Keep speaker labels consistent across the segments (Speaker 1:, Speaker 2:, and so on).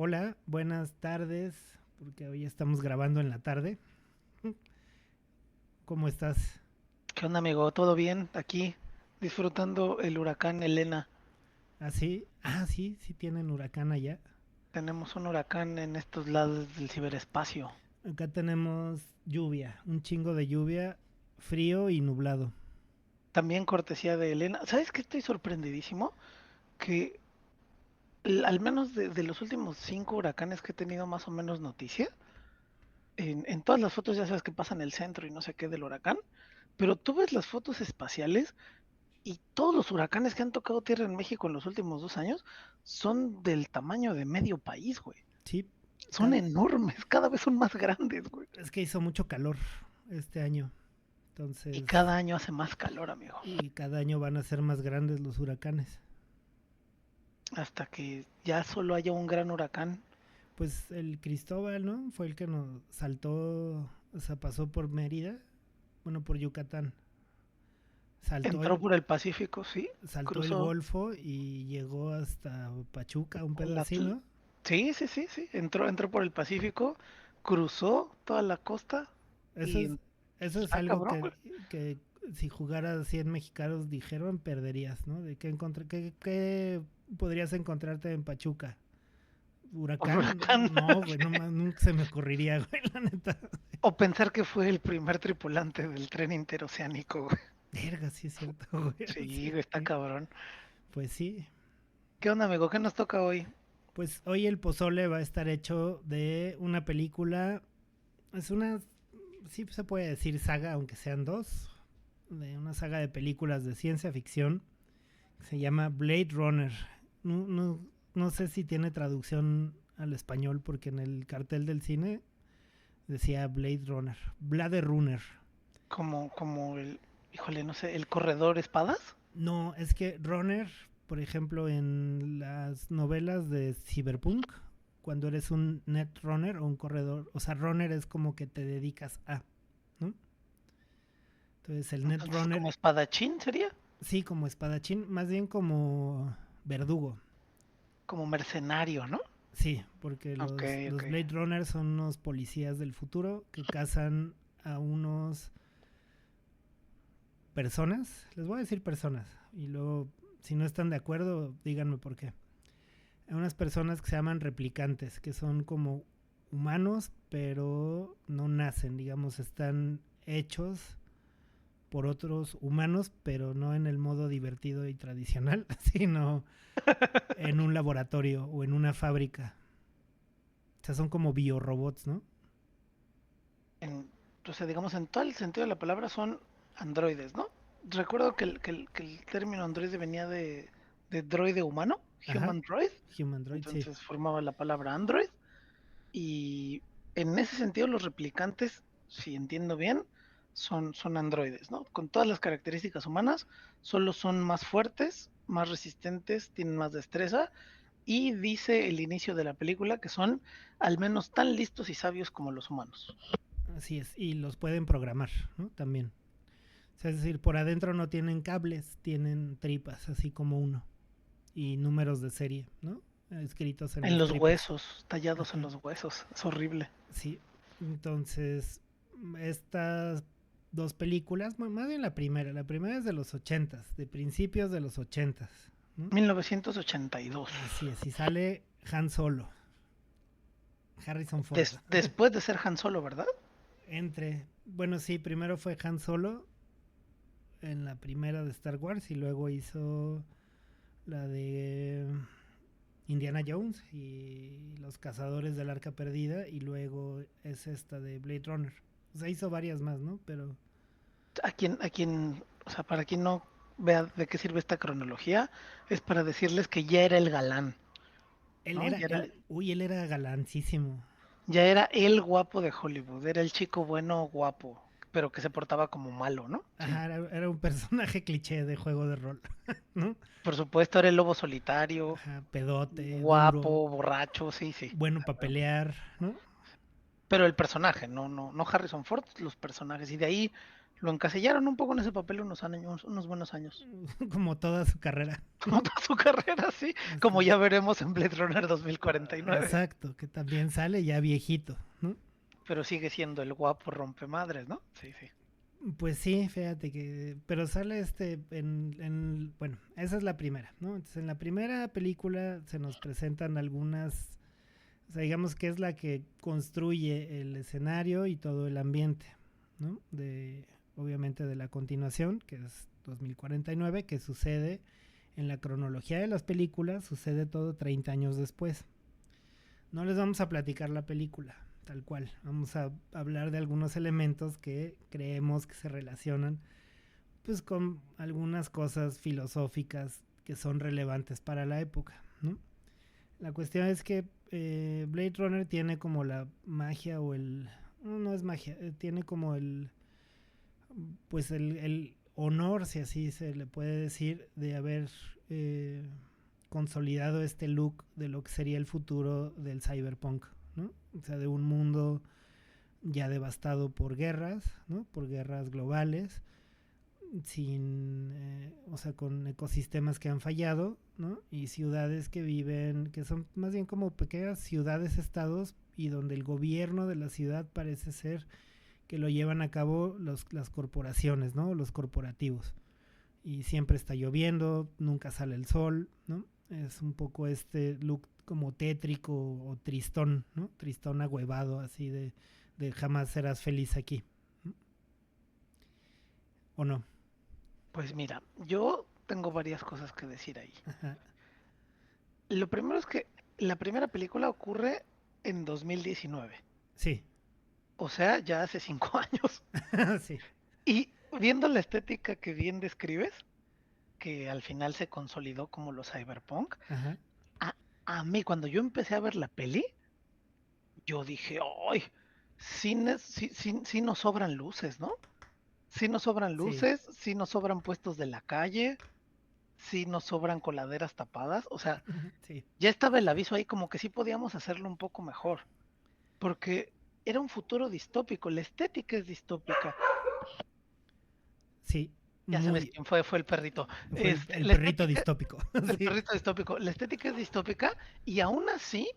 Speaker 1: Hola, buenas tardes, porque hoy estamos grabando en la tarde. ¿Cómo estás?
Speaker 2: ¿Qué onda, amigo? ¿Todo bien? Aquí disfrutando el huracán Elena.
Speaker 1: ¿Ah, sí? Ah, sí, sí tienen huracán allá.
Speaker 2: Tenemos un huracán en estos lados del ciberespacio.
Speaker 1: Acá tenemos lluvia, un chingo de lluvia, frío y nublado.
Speaker 2: También cortesía de Elena. ¿Sabes qué? Estoy sorprendidísimo que al menos de los últimos 5 huracanes que he tenido más o menos noticia, en todas las fotos ya sabes que pasa en el centro y no sé qué del huracán, pero tú ves las fotos espaciales y todos los huracanes que han tocado tierra en México en los últimos 2 años son del tamaño de medio país, güey.
Speaker 1: Sí,
Speaker 2: Son
Speaker 1: ca-
Speaker 2: enormes, cada vez son más grandes, güey.
Speaker 1: es que hizo mucho calor este año,
Speaker 2: Y
Speaker 1: entonces,
Speaker 2: cada año hace más calor, amigo.
Speaker 1: y cada año van a ser más grandes los huracanes.
Speaker 2: Hasta que ya solo haya un gran huracán.
Speaker 1: Pues el Cristóbal, ¿no? Fue el que nos saltó, o sea, pasó por Mérida, bueno, por Yucatán. Saltó
Speaker 2: Entró
Speaker 1: el,
Speaker 2: por el Pacífico, sí.
Speaker 1: saltó el
Speaker 2: Cruzó
Speaker 1: Golfo y llegó hasta Pachuca, un pedo
Speaker 2: el
Speaker 1: así,
Speaker 2: Atl...
Speaker 1: ¿no?
Speaker 2: Sí, sí, sí, sí. Entró por el Pacífico, cruzó toda la costa
Speaker 1: Eso
Speaker 2: y
Speaker 1: es, eso es
Speaker 2: está
Speaker 1: algo
Speaker 2: cabrón, güey.
Speaker 1: que si jugaras 100 mexicanos dijeron, perderías, ¿no? De qué podrías encontrarte en Pachuca.
Speaker 2: Un
Speaker 1: ¿Huracán?
Speaker 2: huracán.
Speaker 1: No, güey, no, nunca se me ocurriría, güey, la neta.
Speaker 2: O pensar que fue el primer tripulante del tren interoceánico, güey.
Speaker 1: Verga, sí es cierto, güey.
Speaker 2: Sí,
Speaker 1: Sí,
Speaker 2: güey, está
Speaker 1: sí.
Speaker 2: cabrón.
Speaker 1: Pues sí.
Speaker 2: ¿Qué onda, amigo? ¿Qué nos toca hoy?
Speaker 1: Pues hoy el pozole va a estar hecho de una película. Es una, sí se puede decir saga, aunque sean dos, de una saga de películas de ciencia ficción que se llama Blade Runner. No, no, no sé si tiene traducción al español porque en el cartel del cine decía Blade Runner. Blade Runner.
Speaker 2: Como el, híjole, no sé, el corredor espadas.
Speaker 1: No, es que Runner, por ejemplo, en las novelas de Cyberpunk, cuando eres un netrunner o un corredor, o sea, runner es como que te dedicas a, ¿no? Entonces el
Speaker 2: Entonces, como
Speaker 1: netrunner,
Speaker 2: espadachín sería.
Speaker 1: sí, como espadachín, más bien como verdugo.
Speaker 2: Como mercenario, ¿no?
Speaker 1: Sí, porque
Speaker 2: Ok, ok.
Speaker 1: los Blade Runners son unos policías del futuro que cazan a unos personas, les voy a decir personas, y luego, si no están de acuerdo, díganme por qué. A unas personas que se llaman replicantes, que son como humanos, pero no nacen, digamos, están hechos por otros humanos, pero no en el modo divertido y tradicional, sino en un laboratorio o en una fábrica. O sea, son como biorobots, ¿no?
Speaker 2: En, o sea, digamos, en todo el sentido de la palabra son androides, ¿no? Recuerdo que el término androide venía de droide humano,
Speaker 1: Ajá,
Speaker 2: human droid,
Speaker 1: Human Droid, sí.
Speaker 2: entonces formaba la palabra android. Y en ese sentido, los replicantes, si entiendo bien, son androides, ¿no? Con todas las características humanas, solo son más fuertes, más resistentes, tienen más destreza. Y dice el inicio de la película que son al menos tan listos y sabios como los humanos.
Speaker 1: Así es, y los pueden programar, ¿no? También. O sea, es decir, por adentro no tienen cables, tienen tripas, así como uno. Y números de serie, ¿no? Escritos en
Speaker 2: En
Speaker 1: las
Speaker 2: los
Speaker 1: tripas.
Speaker 2: huesos, tallados en
Speaker 1: Ajá.
Speaker 2: los huesos. Es horrible.
Speaker 1: Sí. Entonces, estas dos películas, más bien la primera es de los ochentas, de principios de los ochentas, ¿no?
Speaker 2: 1982.
Speaker 1: Así es, y sale Han Solo, Harrison Ford.
Speaker 2: Después de ser Han Solo, ¿verdad?
Speaker 1: Bueno, sí, primero fue Han Solo en la primera de Star Wars y luego hizo la de Indiana Jones y los cazadores del arca perdida y luego es esta de Blade Runner. O sea, hizo varias más, ¿no? Pero
Speaker 2: O sea, para quien no vea de qué sirve esta cronología, es para decirles que ya era el galán, ¿no?
Speaker 1: él era galancísimo.
Speaker 2: Ya era el guapo de Hollywood, era el chico bueno guapo, pero que se portaba como malo, ¿no? Sí.
Speaker 1: Ajá, era un personaje cliché de juego de rol, ¿no?
Speaker 2: Por supuesto, era el lobo solitario,
Speaker 1: Ajá, pedote, duro,
Speaker 2: guapo, borracho, sí, sí.
Speaker 1: bueno para pelear, ¿no?
Speaker 2: Pero el personaje, no Harrison Ford, los personajes. Y de ahí lo encasillaron un poco en ese papel unos años, unos buenos años.
Speaker 1: Como toda su carrera.
Speaker 2: Como toda su carrera, sí. Como
Speaker 1: Este,
Speaker 2: ya veremos en Blade Runner 2049.
Speaker 1: exacto, que también sale ya viejito, ¿no?
Speaker 2: Pero sigue siendo el guapo rompemadres, ¿no? Sí, sí.
Speaker 1: Pues sí, fíjate que, pero sale bueno, esa es la primera, ¿no? Entonces en la primera película se nos presentan algunas, o sea, digamos que es la que construye el escenario y todo el ambiente, ¿no? Obviamente de la continuación, que es 2049, que sucede en la cronología de las películas, sucede todo 30 años después. No les vamos a platicar la película, tal cual. Vamos a hablar de algunos elementos que creemos que se relacionan pues con algunas cosas filosóficas que son relevantes para la época, ¿no? La cuestión es que Blade Runner tiene como la magia o el... No es magia, tiene como el honor, si así se le puede decir, de haber consolidado este look de lo que sería el futuro del cyberpunk, ¿no? O sea, de un mundo ya devastado por guerras, ¿no? Por guerras globales, o sea, con ecosistemas que han fallado, ¿no? Y ciudades que viven, que son más bien como pequeñas ciudades-estados y donde el gobierno de la ciudad parece ser que lo llevan a cabo las corporaciones, ¿no? Los corporativos. Y siempre está lloviendo, nunca sale el sol, ¿no? Es un poco este look como tétrico o tristón, ¿no? Tristón ahuevado, así de jamás serás feliz aquí. ¿No? ¿O no?
Speaker 2: Pues mira, yo tengo varias cosas que decir ahí.
Speaker 1: Ajá.
Speaker 2: Lo primero es que la primera película ocurre en 2019.
Speaker 1: Sí.
Speaker 2: O sea, ya hace 5 años.
Speaker 1: Sí.
Speaker 2: Y viendo la estética que bien describes, que al final se consolidó como los cyberpunk,
Speaker 1: Ajá.
Speaker 2: a, a mí cuando yo empecé a ver la peli, yo dije, ¡ay! Sí nos sobran luces, ¿no? Sí nos sobran
Speaker 1: Sí.
Speaker 2: luces, sí nos sobran puestos de la calle, sí nos sobran coladeras tapadas. O sea,
Speaker 1: Sí.
Speaker 2: ya estaba el aviso ahí como que sí podíamos hacerlo un poco mejor. Porque era un futuro distópico, la estética es distópica.
Speaker 1: Sí.
Speaker 2: Ya sabes
Speaker 1: Muy.
Speaker 2: quién fue el perrito.
Speaker 1: Fue el
Speaker 2: La
Speaker 1: perrito
Speaker 2: estética,
Speaker 1: distópico.
Speaker 2: el
Speaker 1: Sí.
Speaker 2: perrito distópico, la estética es distópica y aún así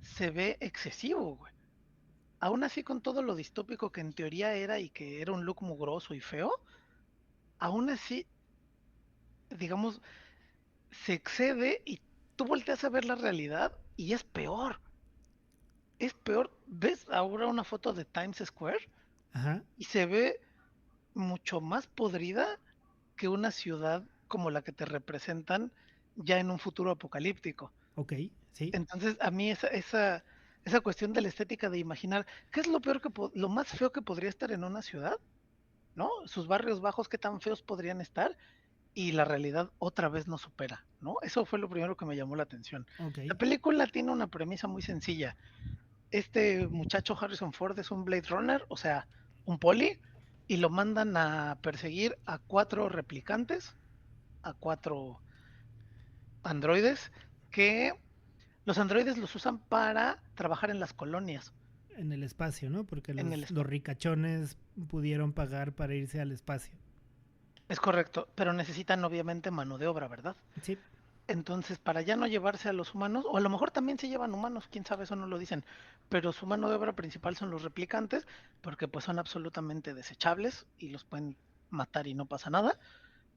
Speaker 2: se ve excesivo, güey. Aún así con todo lo distópico que en teoría era y que era un look mugroso y feo, aún así, digamos, se excede y tú volteas a ver la realidad y es peor. Es peor. ¿Ves ahora una foto de Times Square?
Speaker 1: Ajá.
Speaker 2: Y se ve mucho más podrida que una ciudad como la que te representan ya en un futuro apocalíptico.
Speaker 1: Ok. Sí.
Speaker 2: Entonces, a mí esa cuestión de la estética de imaginar qué es lo peor lo más feo que podría estar en una ciudad, ¿no? Sus barrios bajos, qué tan feos podrían estar, y la realidad otra vez no supera, ¿no? Eso fue lo primero que me llamó la atención.
Speaker 1: Ok.
Speaker 2: La película tiene una premisa muy sencilla. Este muchacho Harrison Ford es un Blade Runner, o sea, un poli, y lo mandan a perseguir a 4 replicantes, a 4 androides, que los androides los usan para trabajar en las colonias,
Speaker 1: En el espacio, ¿no? Porque
Speaker 2: en el
Speaker 1: los ricachones pudieron pagar para irse al espacio.
Speaker 2: Es correcto, pero necesitan obviamente mano de obra, ¿verdad?
Speaker 1: Sí.
Speaker 2: Entonces, para ya no llevarse a los humanos, o a lo mejor también se llevan humanos, quién sabe, eso no lo dicen, pero su mano de obra principal son los replicantes, porque pues son absolutamente desechables y los pueden matar y no pasa nada.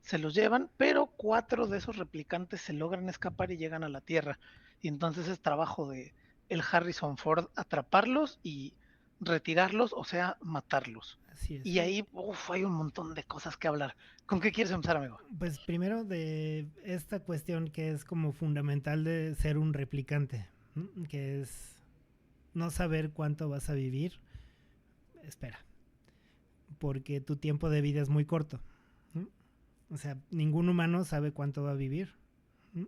Speaker 2: Se los llevan, pero 4 de esos replicantes se logran escapar y llegan a la Tierra. Y entonces es trabajo de el Harrison Ford atraparlos y retirarlos, o sea, matarlos.
Speaker 1: Así es.
Speaker 2: Y ahí, hay un montón de cosas que hablar. ¿Con qué quieres empezar, amigo?
Speaker 1: Pues primero de esta cuestión que es como fundamental de ser un replicante, ¿no? Que es no saber cuánto vas a vivir. Espera, porque tu tiempo de vida es muy corto, ¿no? O sea, ningún humano sabe cuánto va a vivir, ¿no?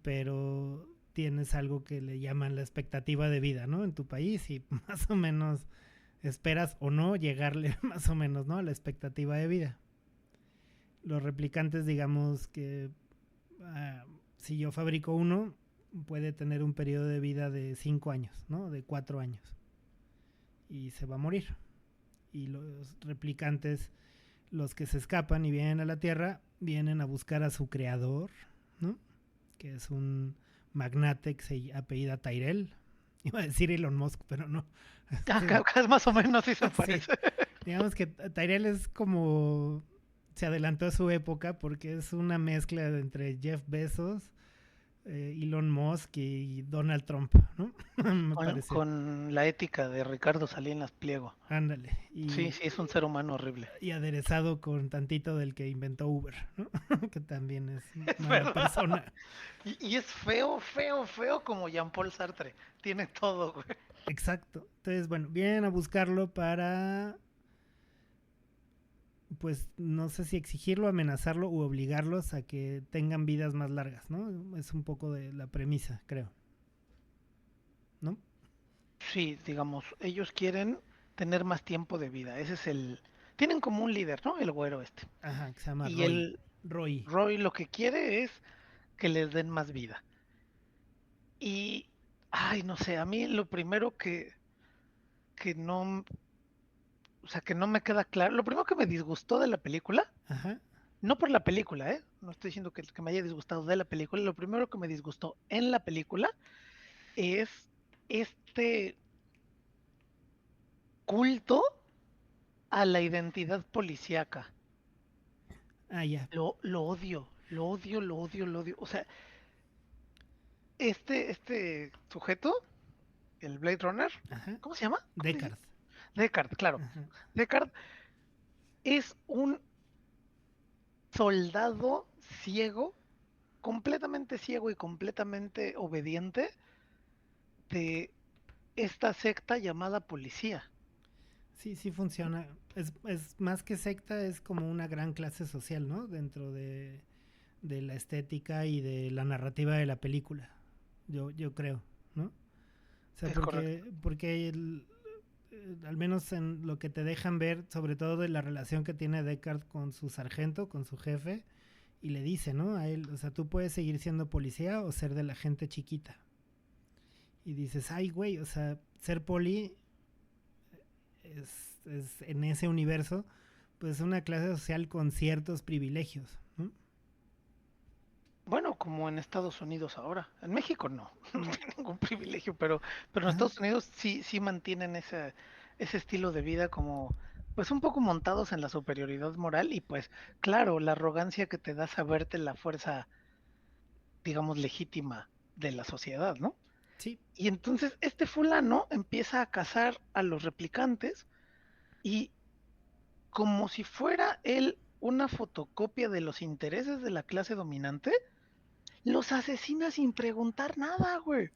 Speaker 1: Pero tienes algo que le llaman la expectativa de vida, ¿no? En tu país y más o menos esperas o no llegarle más o menos, ¿no? A la expectativa de vida. Los replicantes, digamos que si yo fabrico uno, puede tener un periodo de vida de 5 años, ¿no? De 4 años. Y se va a morir. y los replicantes, los que se escapan y vienen a la Tierra, vienen a buscar a su creador, ¿no? Que es un magnate que se apellida Tyrell. Iba a decir Elon Musk, pero no.
Speaker 2: Acá es más o menos sí se
Speaker 1: Sí,
Speaker 2: parece.
Speaker 1: digamos que Tyrell es como se adelantó a su época porque es una mezcla entre Jeff Bezos, Elon Musk y Donald Trump, ¿no? Me parece.
Speaker 2: Con la ética de Ricardo Salinas Pliego.
Speaker 1: Ándale.
Speaker 2: Sí, sí, es un ser humano horrible.
Speaker 1: Y aderezado con tantito del que inventó Uber, ¿no? Que también es
Speaker 2: Es
Speaker 1: mala
Speaker 2: verdad.
Speaker 1: persona.
Speaker 2: Y es feo, feo, feo como Jean-Paul Sartre. Tiene todo, güey.
Speaker 1: Exacto. Entonces, bueno, vienen a buscarlo para, pues, no sé si exigirlo, amenazarlo u obligarlos a que tengan vidas más largas, ¿no? Es un poco de la premisa, creo. ¿No?
Speaker 2: Sí, digamos, ellos quieren tener más tiempo de vida. Ese es el... Tienen como un líder, ¿no? El güero este.
Speaker 1: Ajá, que se llama
Speaker 2: Y
Speaker 1: Roy.
Speaker 2: el
Speaker 1: Roy.
Speaker 2: Roy lo que quiere es que les den más vida. Y, ay, no sé, a mí lo primero que no, o sea, que no me queda claro, lo primero que me disgustó de la película,
Speaker 1: Ajá.
Speaker 2: no por la película, ¿eh? No estoy diciendo que me haya disgustado de la película, lo primero que me disgustó en la película es este culto a la identidad policíaca.
Speaker 1: Ah, ya.
Speaker 2: Lo odio, lo odio, lo odio, lo odio. O sea, este sujeto, el Blade Runner,
Speaker 1: Ajá.
Speaker 2: ¿cómo se llama? ¿Cómo le dice?
Speaker 1: Deckard.
Speaker 2: Deckard, claro.
Speaker 1: Ajá.
Speaker 2: Deckard es un soldado ciego, completamente ciego y completamente obediente de esta secta llamada policía.
Speaker 1: Sí, sí funciona. Es más que secta, es como una gran clase social, ¿no? Dentro de la estética y de la narrativa de la película. Yo creo, ¿no? O sea,
Speaker 2: Es correcto.
Speaker 1: porque al menos en lo que te dejan ver, sobre todo de la relación que tiene Deckard con su sargento, con su jefe, y le dice, ¿no? A él, o sea, tú puedes seguir siendo policía o ser de la gente chiquita. Y dices, ay, güey, o sea, ser poli es en ese universo, pues una clase social con ciertos privilegios, ¿no?
Speaker 2: Bueno, como en Estados Unidos ahora. En México no, no
Speaker 1: Mm,
Speaker 2: tiene ningún privilegio, pero en
Speaker 1: ajá.
Speaker 2: Estados Unidos sí, sí mantienen ese estilo de vida como, pues un poco montados en la superioridad moral y pues, claro, la arrogancia que te da saberte la fuerza, digamos, legítima de la sociedad, ¿no?
Speaker 1: Sí,
Speaker 2: Y entonces este fulano empieza a cazar a los replicantes y como si fuera él una fotocopia de los intereses de la clase dominante, los asesina sin preguntar nada, güey.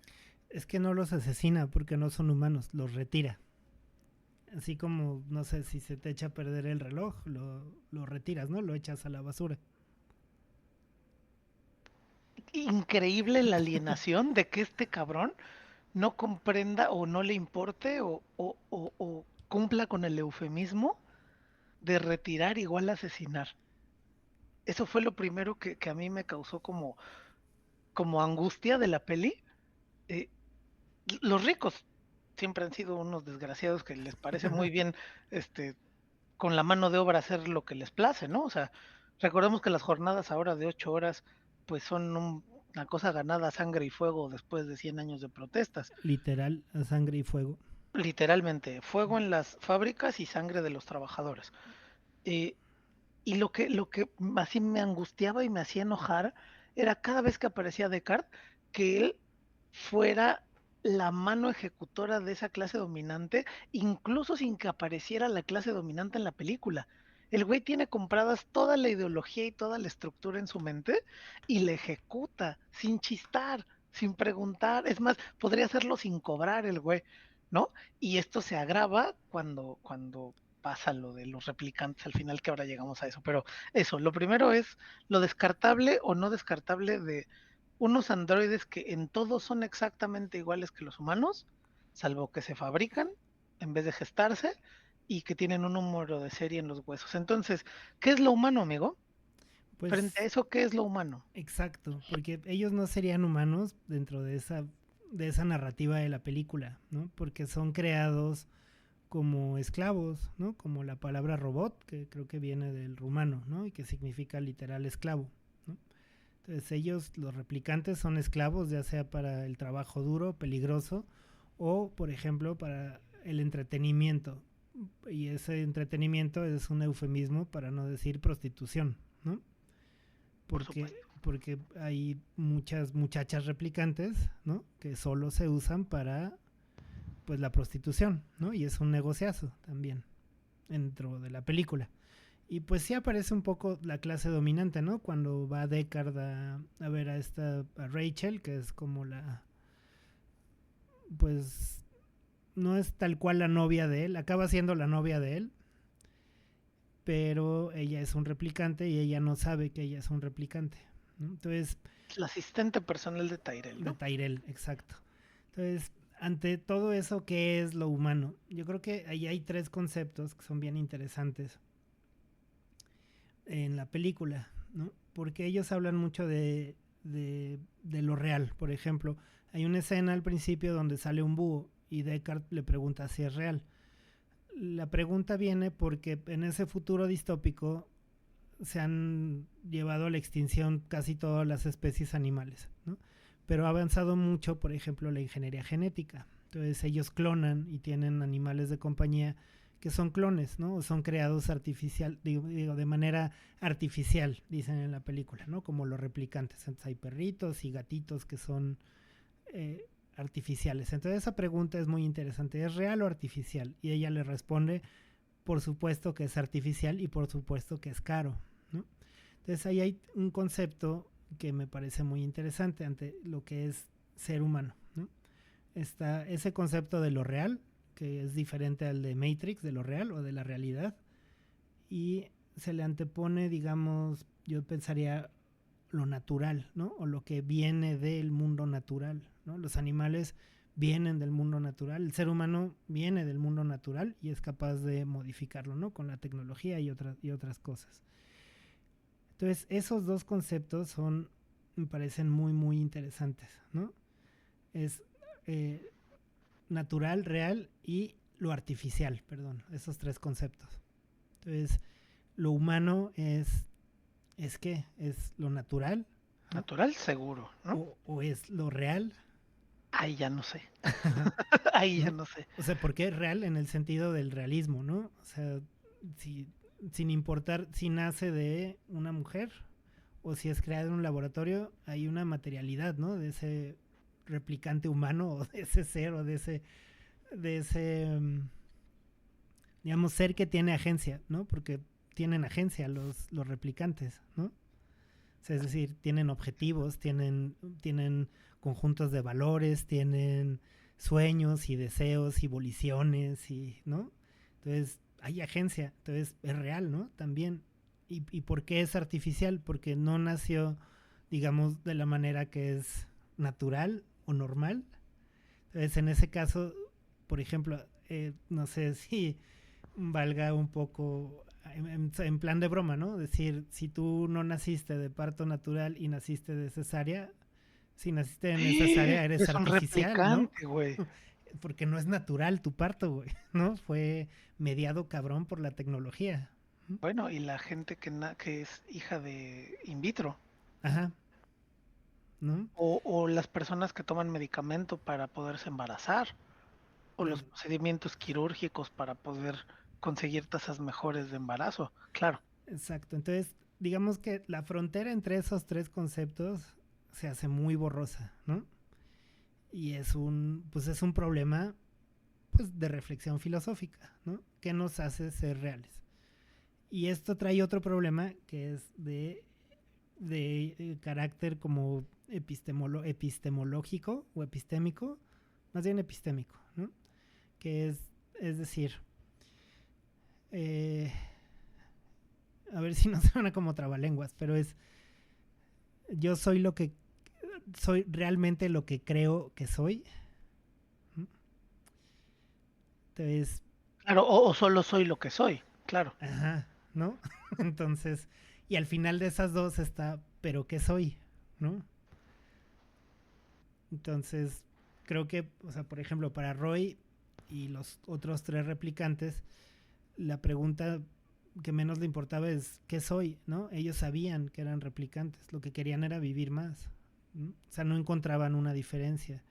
Speaker 1: es que no los asesina porque no son humanos, los retira. Así como, no sé, si se te echa a perder el reloj, lo retiras, ¿no? Lo echas a la basura.
Speaker 2: Increíble la alienación de que este cabrón no comprenda o no le importe o cumpla con el eufemismo de retirar igual asesinar. Eso fue lo primero que a mí me causó como angustia de la peli. Eh, los ricos siempre han sido unos desgraciados que les parece muy bien este con la mano de obra hacer lo que les place, ¿no? O sea, recordemos que las jornadas ahora de 8 horas pues son una cosa ganada a sangre y fuego después de 100 años de protestas.
Speaker 1: Literal, a sangre y fuego.
Speaker 2: Literalmente, fuego en las fábricas y sangre de los trabajadores. Eh, y lo que así me angustiaba y me hacía enojar era cada vez que aparecía Descartes, que él fuera la mano ejecutora de esa clase dominante, incluso sin que apareciera la clase dominante en la película. El güey tiene compradas toda la ideología y toda la estructura en su mente y la ejecuta sin chistar, sin preguntar. Es más, podría hacerlo sin cobrar el güey, ¿no? Y esto se agrava cuando pasa lo de los replicantes al final, que ahora llegamos a eso. Pero eso, lo primero es lo descartable o no descartable de unos androides que en todo son exactamente iguales que los humanos, salvo que se fabrican en vez de gestarse y que tienen un número de serie en los huesos. Entonces, ¿qué es lo humano, amigo? Frente a
Speaker 1: Pues
Speaker 2: eso, ¿qué es lo humano?
Speaker 1: exacto, porque ellos no serían humanos dentro de esa narrativa de la película, ¿no? Porque son creados como esclavos, ¿no? Como la palabra robot, que creo que viene del rumano, ¿no? Y que significa literal esclavo, ¿no? Entonces ellos, los replicantes, son esclavos, ya sea para el trabajo duro, peligroso, o por ejemplo para el entretenimiento. Y ese entretenimiento es un eufemismo para no decir prostitución, ¿no?
Speaker 2: Por supuesto.
Speaker 1: Porque hay muchas muchachas replicantes, ¿no? Que solo se usan para pues la prostitución, ¿no? Y es un negociazo también dentro de la película. Y pues sí aparece un poco la clase dominante, ¿no? Cuando va Deckard a ver a Rachel, que es como la, pues no es tal cual la novia de él, acaba siendo la novia de él, pero ella es un replicante y ella no sabe que ella es un replicante, ¿no? Entonces,
Speaker 2: La asistente personal de Tyrell,
Speaker 1: de
Speaker 2: ¿no?
Speaker 1: Tyrell, exacto. Entonces, ante todo eso, ¿qué es lo humano? Yo creo que ahí hay tres conceptos que son bien interesantes en la película, ¿no? Porque ellos hablan mucho de lo real. Por ejemplo, hay una escena al principio donde sale un búho y Deckard le pregunta si es real. La pregunta viene porque en ese futuro distópico se han llevado a la extinción casi todas las especies animales, ¿no? Pero ha avanzado mucho, por ejemplo, la ingeniería genética. Entonces ellos clonan y tienen animales de compañía que son clones, ¿no? Son creados artificial, digo, de manera artificial, dicen en la película, ¿no? Como los replicantes. Entonces hay perritos y gatitos que son artificiales. Entonces esa pregunta es muy interesante. ¿Es real o artificial? Y ella le responde, por supuesto que es artificial y por supuesto que es caro, ¿no? Entonces ahí hay un concepto que me parece muy interesante ante lo que es ser humano, ¿no? Está ese concepto de lo real, que es diferente al de Matrix, de lo real o de la realidad, y se le antepone, digamos, yo pensaría lo natural, ¿no? O lo que viene del mundo natural, ¿no? Los animales vienen del mundo natural, el ser humano viene del mundo natural y es capaz de modificarlo, ¿no? Con la tecnología y otras cosas. Entonces, esos dos conceptos me parecen muy, muy interesantes, ¿no? Es eh, natural, real y lo artificial, perdón, esos tres conceptos. Entonces, lo humano ¿es qué? ¿Es lo natural? ¿No?
Speaker 2: Natural, seguro, ¿no?
Speaker 1: O es lo real?
Speaker 2: Ahí ya no sé. Ahí ya
Speaker 1: ¿No?
Speaker 2: no sé.
Speaker 1: O sea, porque es real en el sentido del realismo, ¿no? O sea, si, sin importar si nace de una mujer o si es creado en un laboratorio, hay una materialidad, ¿no? De ese replicante humano o de ese ser o de ese, digamos, ser que tiene agencia, ¿no? Porque tienen agencia los replicantes, ¿no? O sea, es decir, tienen objetivos, tienen conjuntos de valores, tienen sueños y deseos y voliciones, y, ¿no? Entonces, hay agencia, entonces es real, ¿no? También. ¿Y por qué es artificial? Porque no nació, digamos, de la manera que es natural o normal. Entonces, en ese caso, por ejemplo, no sé si valga un poco en plan de broma, ¿no? Decir, si tú no naciste de parto natural y naciste de cesárea, si naciste en cesárea eres
Speaker 2: Es un
Speaker 1: artificial, ¿no?
Speaker 2: replicante, güey.
Speaker 1: Porque no es natural tu parto, güey, ¿no? Fue mediado cabrón por la tecnología.
Speaker 2: Bueno, y la gente que es hija de in vitro.
Speaker 1: Ajá, ¿no?
Speaker 2: O las personas que toman medicamento para poderse embarazar. O los procedimientos quirúrgicos para poder conseguir tasas mejores de embarazo. Claro.
Speaker 1: Exacto. Entonces, digamos que la frontera entre esos tres conceptos se hace muy borrosa, ¿no? Y pues es un problema pues de reflexión filosófica, ¿no? ¿Qué nos hace ser reales? Y esto trae otro problema que es de carácter como epistemológico o epistémico, más bien epistémico, ¿no? Que es decir, eh, a ver si no suena como trabalenguas, pero yo soy realmente lo que creo que soy. Entonces,
Speaker 2: Claro, o solo soy lo que soy. Claro.
Speaker 1: ajá, ¿no? Entonces, y al final de esas dos está, pero ¿qué soy? ¿No? Entonces, creo que, o sea, por ejemplo, para Roy, y los otros 3 replicantes, la pregunta que menos le importaba es ¿qué soy? ¿No? Ellos sabían que eran replicantes, lo que querían era vivir más, ¿no? O sea, no encontraban una diferencia.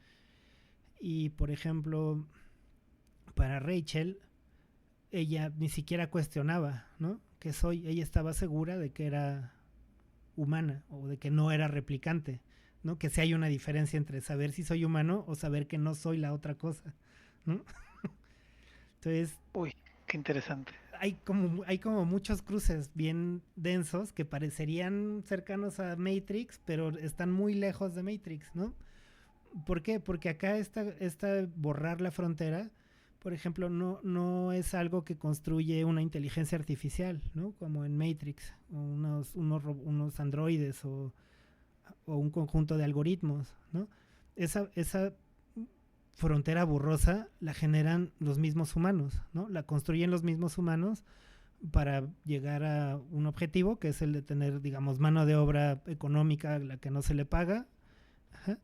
Speaker 1: Y por ejemplo, para Rachel, ella ni siquiera cuestionaba, ¿no? ¿Qué soy? Ella estaba segura de que era humana o de que no era replicante, ¿no? Que si hay una diferencia entre saber si soy humano o saber que no soy la otra cosa, ¿no? Entonces,
Speaker 2: Uy, qué interesante.
Speaker 1: hay como muchos cruces bien densos que parecerían cercanos a Matrix, pero están muy lejos de Matrix, ¿no? ¿Por qué? Porque acá esta borrar la frontera, por ejemplo, no es algo que construye una inteligencia artificial, ¿no? Como en Matrix, o unos androides o un conjunto de algoritmos, ¿no? Esa frontera borrosa la generan los mismos humanos, ¿no? La construyen los mismos humanos para llegar a un objetivo que es el de tener, digamos, mano de obra económica a la que no se le paga, ajá,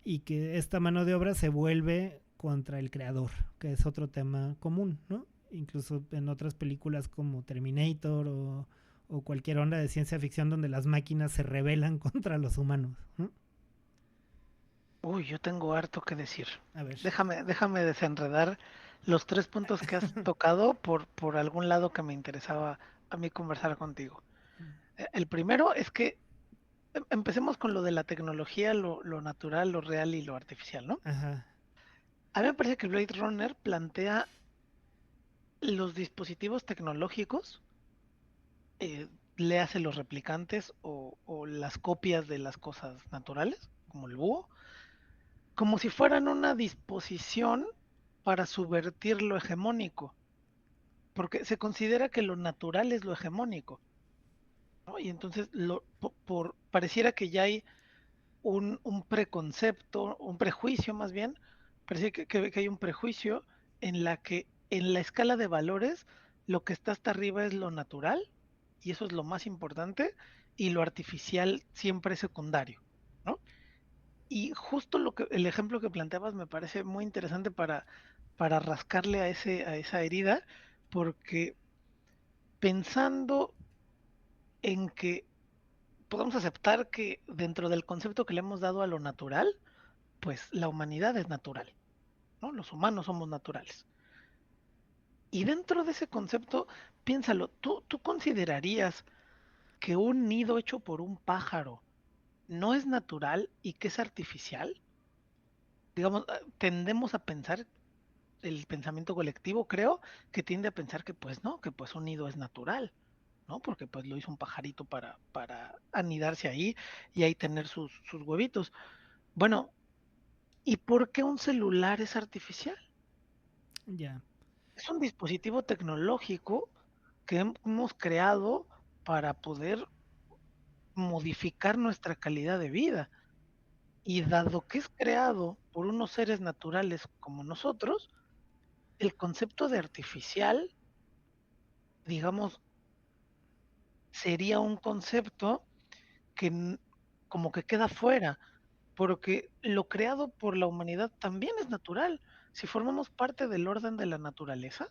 Speaker 1: y que esta mano de obra se vuelve contra el creador, que es otro tema común, ¿no? Incluso en otras películas como Terminator o cualquier onda de ciencia ficción donde las máquinas se rebelan contra los humanos, ¿no?
Speaker 2: Uy, yo tengo harto que decir.
Speaker 1: A ver.
Speaker 2: Déjame desenredar los 3 puntos que has tocado por algún lado que me interesaba a mí conversar contigo. El primero es que empecemos con lo de la tecnología, lo natural, lo real y lo artificial, ¿no?
Speaker 1: Ajá.
Speaker 2: A mí me parece que Blade Runner plantea los dispositivos tecnológicos, le hace los replicantes o las copias de las cosas naturales, como el búho, como si fueran una disposición para subvertir lo hegemónico, porque se considera que lo natural es lo hegemónico, ¿no? Y entonces pareciera que ya hay un preconcepto, un prejuicio más bien, parece que hay un prejuicio en la que en la escala de valores lo que está hasta arriba es lo natural, y eso es lo más importante, y lo artificial siempre es secundario, ¿no? Y justo el ejemplo que planteabas me parece muy interesante para rascarle a esa herida, porque pensando en que podemos aceptar que dentro del concepto que le hemos dado a lo natural, pues la humanidad es natural, ¿no? Los humanos somos naturales. Y dentro de ese concepto, piénsalo, ¿tú considerarías que un nido hecho por un pájaro no es natural y que es artificial? Digamos, tendemos a pensar, el pensamiento colectivo creo que tiende a pensar que pues no, que pues un nido es natural, ¿no? Porque pues lo hizo un pajarito para anidarse ahí y ahí tener sus huevitos. Bueno, ¿y por qué un celular es artificial?
Speaker 1: Ya.
Speaker 2: Es un dispositivo tecnológico que hemos creado para poder modificar nuestra calidad de vida. Y dado que es creado por unos seres naturales como nosotros, el concepto de artificial, digamos, sería un concepto que como que queda fuera, porque lo creado por la humanidad también es natural. Si formamos parte del orden de la naturaleza,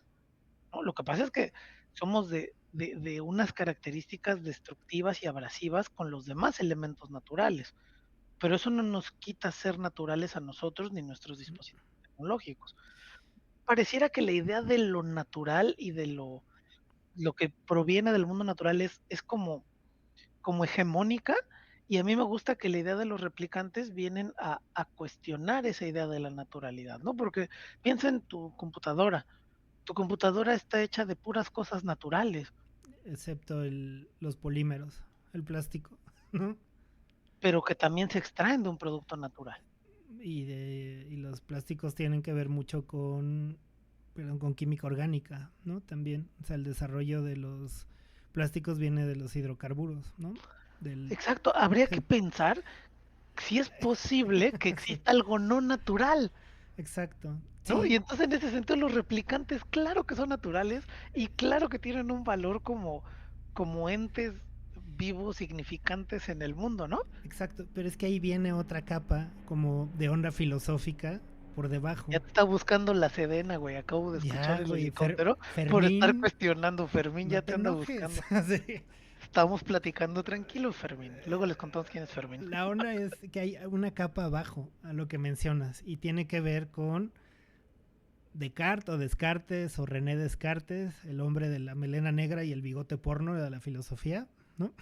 Speaker 2: ¿no? Lo que pasa es que somos de unas características destructivas y abrasivas con los demás elementos naturales, pero eso no nos quita ser naturales a nosotros ni nuestros dispositivos tecnológicos. Pareciera que la idea de lo natural y de lo que proviene del mundo natural es como hegemónica, y a mí me gusta que la idea de los replicantes vienen a cuestionar esa idea de la naturalidad, ¿no? Porque piensa en tu computadora está hecha de puras cosas naturales,
Speaker 1: Excepto los polímeros, el plástico, ¿no?
Speaker 2: pero que también se extraen de un producto natural.
Speaker 1: Y los plásticos tienen que ver mucho con química orgánica, ¿no? También, o sea, el desarrollo de los plásticos viene de los hidrocarburos, ¿no? Del,
Speaker 2: Exacto, habría que
Speaker 1: sí,
Speaker 2: pensar si es posible que
Speaker 1: sí,
Speaker 2: exista algo no natural,
Speaker 1: exacto,
Speaker 2: ¿no? Y
Speaker 1: sí,
Speaker 2: entonces en ese sentido los replicantes, claro que son naturales y claro que tienen un valor como entes vivos, significantes en el mundo, ¿no?
Speaker 1: exacto, pero es que ahí viene otra capa como de onda filosófica, por
Speaker 2: Ya
Speaker 1: debajo.
Speaker 2: te está buscando la Sedena, güey. Acabo de escuchar
Speaker 1: Ya,
Speaker 2: el
Speaker 1: güey,
Speaker 2: helicóptero por estar
Speaker 1: Fermín,
Speaker 2: cuestionando. Fermín
Speaker 1: no
Speaker 2: ya
Speaker 1: te
Speaker 2: te anda
Speaker 1: enojes.
Speaker 2: buscando.
Speaker 1: Sí.
Speaker 2: Estamos platicando tranquilo, Fermín. Luego les contamos quién es Fermín.
Speaker 1: La onda es que hay una capa abajo a lo que mencionas y tiene que ver con Descartes o Descartes o René Descartes, el hombre de la melena negra y el bigote porno de la filosofía, ¿no?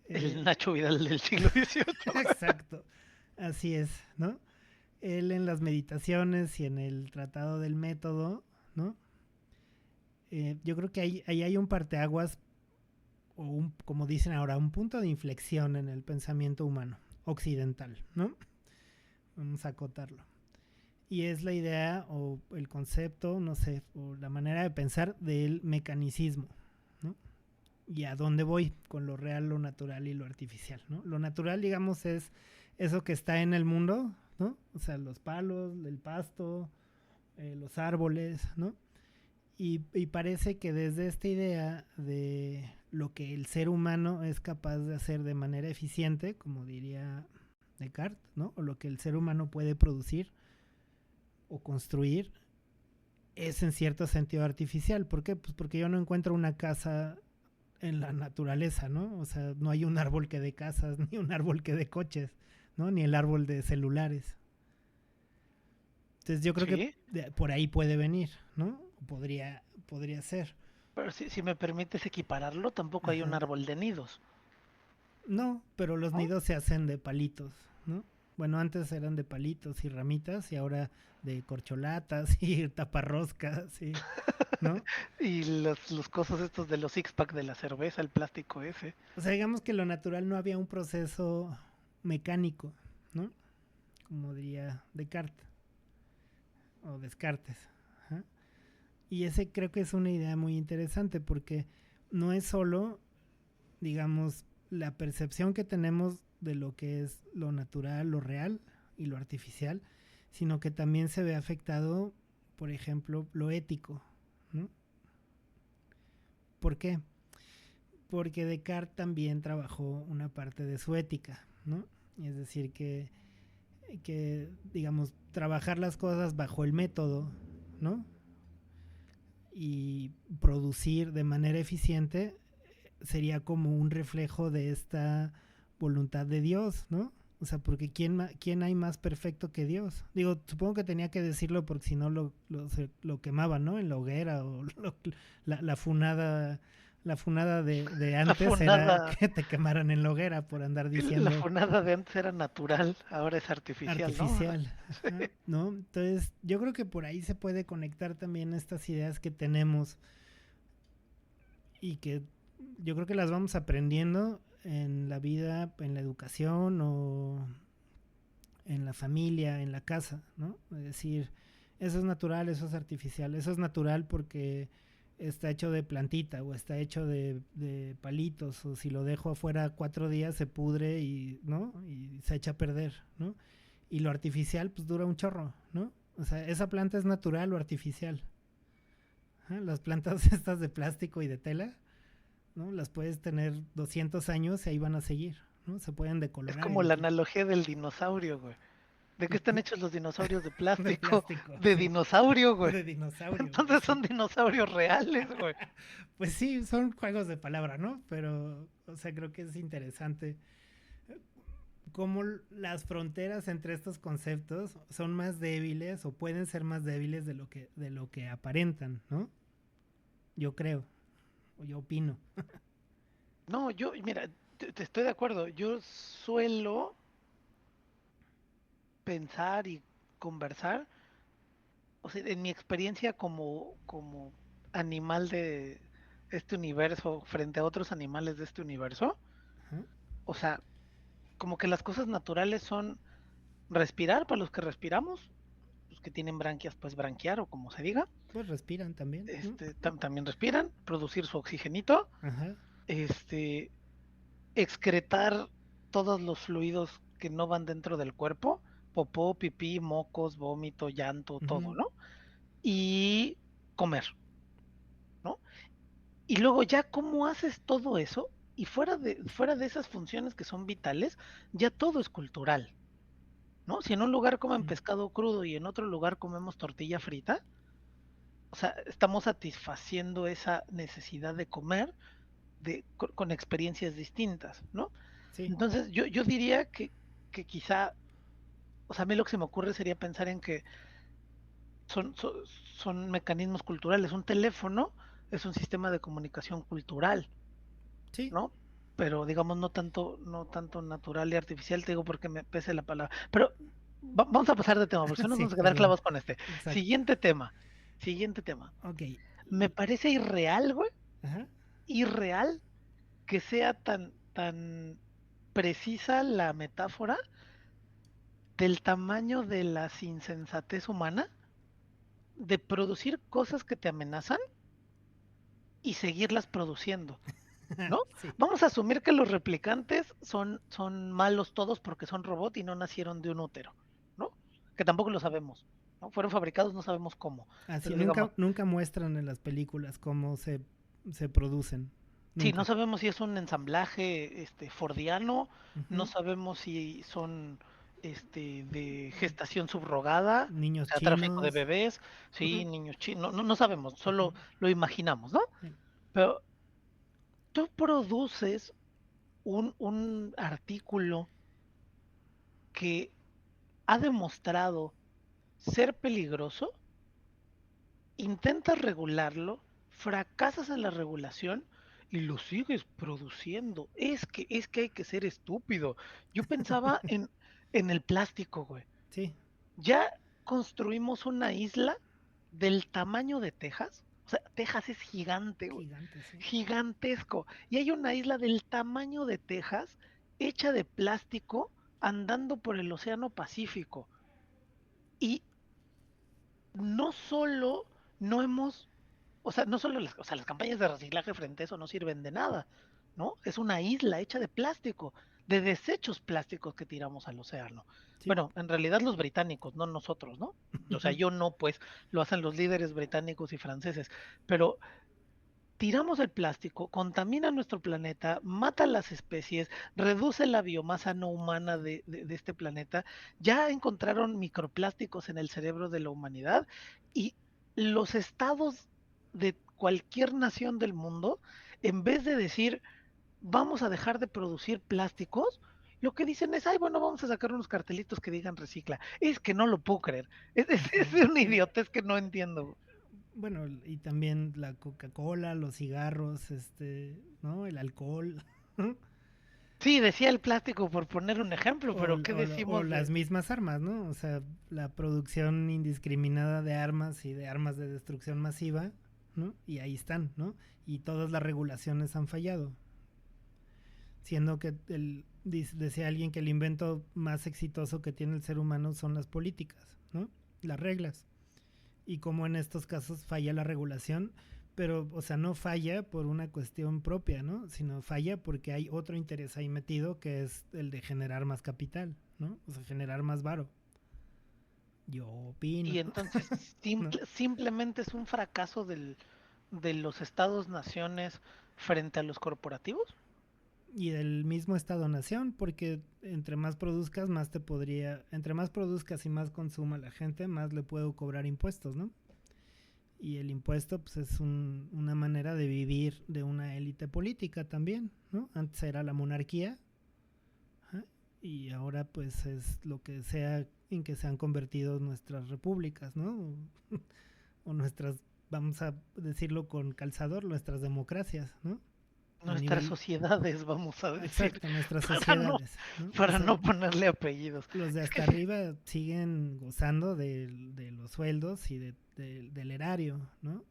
Speaker 2: El
Speaker 1: Eh,
Speaker 2: Nacho Vidal del siglo XVIII.
Speaker 1: exacto, así es, ¿no? Él en las meditaciones y en el tratado del método, ¿no? Yo creo que ahí hay un parteaguas o como dicen ahora, un punto de inflexión en el pensamiento humano occidental, ¿no? Vamos a acotarlo. Y es la idea o el concepto, no sé, o la manera de pensar del mecanicismo, ¿no? Y a dónde voy con lo real, lo natural y lo artificial, ¿no? Lo natural, digamos, es eso que está en el mundo, ¿no? O sea, los palos, el pasto, los árboles, ¿no? Y parece que desde esta idea de lo que el ser humano es capaz de hacer de manera eficiente, como diría Descartes, ¿no? O lo que el ser humano puede producir o construir, es en cierto sentido artificial. ¿Por qué? Pues porque yo no encuentro una casa en la naturaleza, ¿no? O sea, no hay un árbol que dé casas, ni un árbol que dé coches, ¿no? Ni el árbol de celulares. Entonces yo creo que
Speaker 2: Sí,
Speaker 1: por ahí puede venir, ¿no? Podría ser.
Speaker 2: pero si me permites equipararlo, tampoco hay un
Speaker 1: Ajá.
Speaker 2: árbol de nidos,
Speaker 1: No, pero los
Speaker 2: ¿no?
Speaker 1: nidos se hacen de palitos, ¿no? Bueno, antes eran de palitos y ramitas y ahora de corcholatas y taparroscas, y, ¿no?
Speaker 2: Y los cosas estos de los six-pack de la cerveza, el plástico ese.
Speaker 1: O sea, digamos que lo natural no había un proceso mecánico, ¿no? Como diría Descartes o Descartes. Ajá. Y ese creo que es una idea muy interesante porque no es solo, digamos, la percepción que tenemos de lo que es lo natural, lo real y lo artificial, sino que también se ve afectado, por ejemplo, lo ético, ¿no? ¿Por qué? Porque Descartes también trabajó una parte de su ética, ¿no? Es decir, digamos, trabajar las cosas bajo el método, ¿no? Y producir de manera eficiente sería como un reflejo de esta voluntad de Dios, ¿no? O sea, porque ¿quién hay más perfecto que Dios? Digo, supongo que tenía que decirlo porque si no lo quemaban, ¿no? En la hoguera o la funada. La funada de
Speaker 2: La
Speaker 1: antes era
Speaker 2: fonada,
Speaker 1: que te quemaran en la hoguera por andar
Speaker 2: la
Speaker 1: diciendo
Speaker 2: fonada de antes era natural, ahora es artificial, ¿no?
Speaker 1: artificial, ajá, ¿no? Entonces, yo creo que por ahí se puede conectar también estas ideas que tenemos y que yo creo que las vamos aprendiendo en la vida, en la educación o en la familia, en la casa, ¿no? Es decir, eso es natural, eso es artificial. Eso es natural porque está hecho de plantita o está hecho de palitos o si lo dejo afuera 4 días se pudre y, ¿no? Y se echa a perder, ¿no? Y lo artificial pues dura un chorro, ¿no? O sea, esa planta es natural o artificial. ¿Ah? Las plantas estas de plástico y de tela, ¿no? Las puedes tener 200 años y ahí van a seguir, ¿no? Se pueden
Speaker 2: Es
Speaker 1: decolorar y
Speaker 2: como
Speaker 1: lo
Speaker 2: la
Speaker 1: que
Speaker 2: analogía del dinosaurio, güey. ¿De qué están hechos los dinosaurios de
Speaker 1: de
Speaker 2: plástico?
Speaker 1: plástico,
Speaker 2: De
Speaker 1: sí.
Speaker 2: dinosaurio, güey.
Speaker 1: De dinosaurio, güey,
Speaker 2: Entonces son
Speaker 1: sí.
Speaker 2: dinosaurios reales, güey.
Speaker 1: Pues sí, son juegos de palabra, ¿no? Pero, o sea, creo que es interesante cómo las fronteras entre estos conceptos son más débiles o pueden ser más débiles de lo que aparentan, ¿no? Yo creo, o yo opino.
Speaker 2: No, mira, te estoy de acuerdo. Yo suelo pensar y conversar, o sea, en mi experiencia como animal de este universo frente a otros animales de este universo,
Speaker 1: Ajá.
Speaker 2: o sea, como que las cosas naturales son respirar para los que respiramos, los que tienen branquias, pues branquear o como se diga,
Speaker 1: Pues respiran también, ¿no?
Speaker 2: también respiran, producir su oxigenito,
Speaker 1: Ajá.
Speaker 2: este, excretar todos los fluidos que no van dentro del cuerpo, popó, pipí, mocos, vómito, llanto, todo,
Speaker 1: Ujú.
Speaker 2: ¿no? Y comer, ¿no? Y luego ya cómo haces todo eso y fuera de esas funciones que son vitales, ya todo es cultural, ¿no? Si en un lugar comen
Speaker 1: Mm,
Speaker 2: pescado crudo y en otro lugar comemos tortilla frita, o sea, estamos satisfaciendo esa necesidad de comer con experiencias distintas, ¿no?
Speaker 1: sí,
Speaker 2: Entonces, yo diría que quizá, o sea, a mí lo que se me ocurre sería pensar en que son, son, son mecanismos culturales. Un teléfono es un sistema de comunicación cultural,
Speaker 1: sí.
Speaker 2: ¿no? Pero digamos no tanto natural y artificial, te digo porque me pese la palabra. Pero vamos a pasar de tema, porque si no nos
Speaker 1: Sí,
Speaker 2: vamos a quedar
Speaker 1: perdón.
Speaker 2: clavados con este.
Speaker 1: Exacto.
Speaker 2: Siguiente tema. Siguiente tema.
Speaker 1: Ok.
Speaker 2: Me parece irreal, güey,
Speaker 1: Ajá.
Speaker 2: irreal que sea tan precisa la metáfora del tamaño de la insensatez humana de producir cosas que te amenazan y seguirlas produciendo, ¿no?
Speaker 1: Sí,
Speaker 2: Vamos a asumir que los replicantes son malos todos porque son robots y no nacieron de un útero, ¿no? Que tampoco lo sabemos, ¿no? Fueron fabricados, no sabemos cómo,
Speaker 1: así
Speaker 2: pero digamos,
Speaker 1: nunca muestran en las películas cómo se producen.
Speaker 2: sí, no
Speaker 1: Nunca.
Speaker 2: sabemos si es un ensamblaje fordiano, no
Speaker 1: Ujú.
Speaker 2: sabemos si son de gestación subrogada, o
Speaker 1: Niños
Speaker 2: sea, tráfico de
Speaker 1: chinos.
Speaker 2: bebés, sí,
Speaker 1: Ujú,
Speaker 2: niños chinos, no sabemos,
Speaker 1: ujú.
Speaker 2: solo lo imaginamos, ¿no?
Speaker 1: Sí.
Speaker 2: Pero tú produces un artículo que ha demostrado ser peligroso, intentas regularlo, fracasas en la regulación y lo sigues produciendo. Es que hay que ser estúpido. Yo pensaba en el plástico, güey.
Speaker 1: Sí,
Speaker 2: Ya construimos una isla del tamaño de Texas. O sea, Texas es gigante, güey.
Speaker 1: gigante, sí.
Speaker 2: Gigantesco. Y hay una isla del tamaño de Texas hecha de plástico andando por el Océano Pacífico. Y no solo no hemos, o sea, no solo las campañas de reciclaje frente a eso no sirven de nada, ¿no? Es una isla hecha de plástico, de desechos plásticos que tiramos al océano.
Speaker 1: Sí.
Speaker 2: Bueno, en realidad los británicos, no nosotros, ¿no? O sea, yo no, pues lo hacen los líderes británicos y franceses, pero tiramos el plástico, contamina nuestro planeta, mata las especies, reduce la biomasa no humana de este planeta. Ya encontraron microplásticos en el cerebro de la humanidad y los estados de cualquier nación del mundo, en vez de decir, vamos a dejar de producir plásticos, lo que dicen es, ay, bueno, vamos a sacar unos cartelitos que digan recicla. Es que no lo puedo creer. Es
Speaker 1: No,
Speaker 2: un idiota, es que no entiendo.
Speaker 1: bueno, y también la Coca-Cola, los cigarros, ¿no? El alcohol.
Speaker 2: Sí, decía el plástico por poner un ejemplo,
Speaker 1: O,
Speaker 2: pero ¿qué
Speaker 1: o
Speaker 2: decimos
Speaker 1: las
Speaker 2: de...?
Speaker 1: mismas armas, ¿no? O sea, la producción indiscriminada de armas y de armas de destrucción masiva, ¿no? Y ahí están, ¿no? Y todas las regulaciones han fallado. Siendo que decía alguien que el invento más exitoso que tiene el ser humano son las políticas, ¿no? Las reglas. Y como en estos casos falla la regulación, pero, o sea, no falla por una cuestión propia, ¿no? Sino falla porque hay otro interés ahí metido que es el de generar más capital, ¿no? O sea, generar más varo. Yo opino,
Speaker 2: Y entonces
Speaker 1: ¿no?
Speaker 2: simplemente es un fracaso de los estados-naciones frente a los corporativos.
Speaker 1: Y del mismo Estado-nación, porque entre más produzcas, más te podría, entre más produzcas y más consuma la gente, más le puedo cobrar impuestos, ¿no? Y el impuesto pues es una manera de vivir de una élite política también, ¿no? Antes era la monarquía, ¿eh? Y ahora pues es lo que sea en que se han convertido nuestras repúblicas, ¿no? O nuestras, vamos a decirlo con calzador, nuestras democracias, ¿no? A
Speaker 2: Nuestras
Speaker 1: nivel,
Speaker 2: sociedades, vamos a decir,
Speaker 1: exacto, nuestras
Speaker 2: para no,
Speaker 1: sociedades, ¿no? O
Speaker 2: para
Speaker 1: sea,
Speaker 2: no ponerle apellidos.
Speaker 1: los de
Speaker 2: Es que
Speaker 1: hasta
Speaker 2: sí,
Speaker 1: arriba siguen gozando de los sueldos y del erario, ¿no?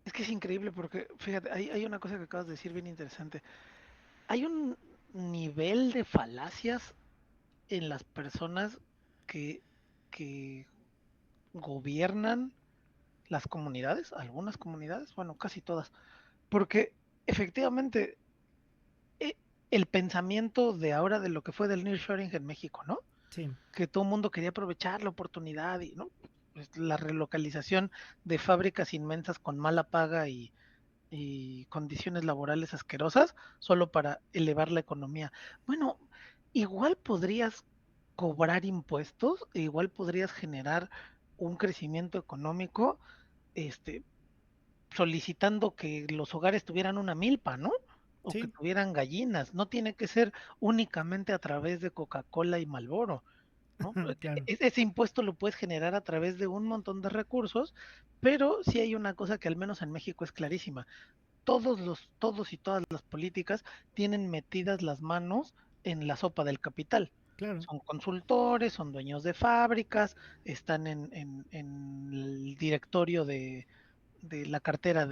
Speaker 2: es que es increíble porque, fíjate, hay una cosa que acabas de decir bien interesante. Hay un nivel de falacias en las personas que, que gobiernan las comunidades, algunas comunidades, bueno, casi todas, porque efectivamente eh, el pensamiento de ahora de lo que fue del nearshoring en México, ¿no?
Speaker 1: Sí,
Speaker 2: Que todo el mundo quería aprovechar la oportunidad y, ¿no? Pues, la relocalización de fábricas inmensas con mala paga y condiciones laborales asquerosas solo para elevar la economía. Bueno, igual podrías cobrar impuestos, e igual podrías generar un crecimiento económico, este, solicitando que los hogares tuvieran una milpa, ¿no? O que
Speaker 1: Sí,
Speaker 2: tuvieran gallinas. No tiene que ser únicamente a través de Coca-Cola y Marlboro, ¿no?
Speaker 1: claro,
Speaker 2: Ese impuesto lo puedes generar a través de un montón de recursos, pero sí hay una cosa que al menos en México es clarísima. Todos y todas las políticas tienen metidas las manos en la sopa del capital.
Speaker 1: claro.
Speaker 2: Son consultores, son dueños de fábricas, están en el directorio de la cartera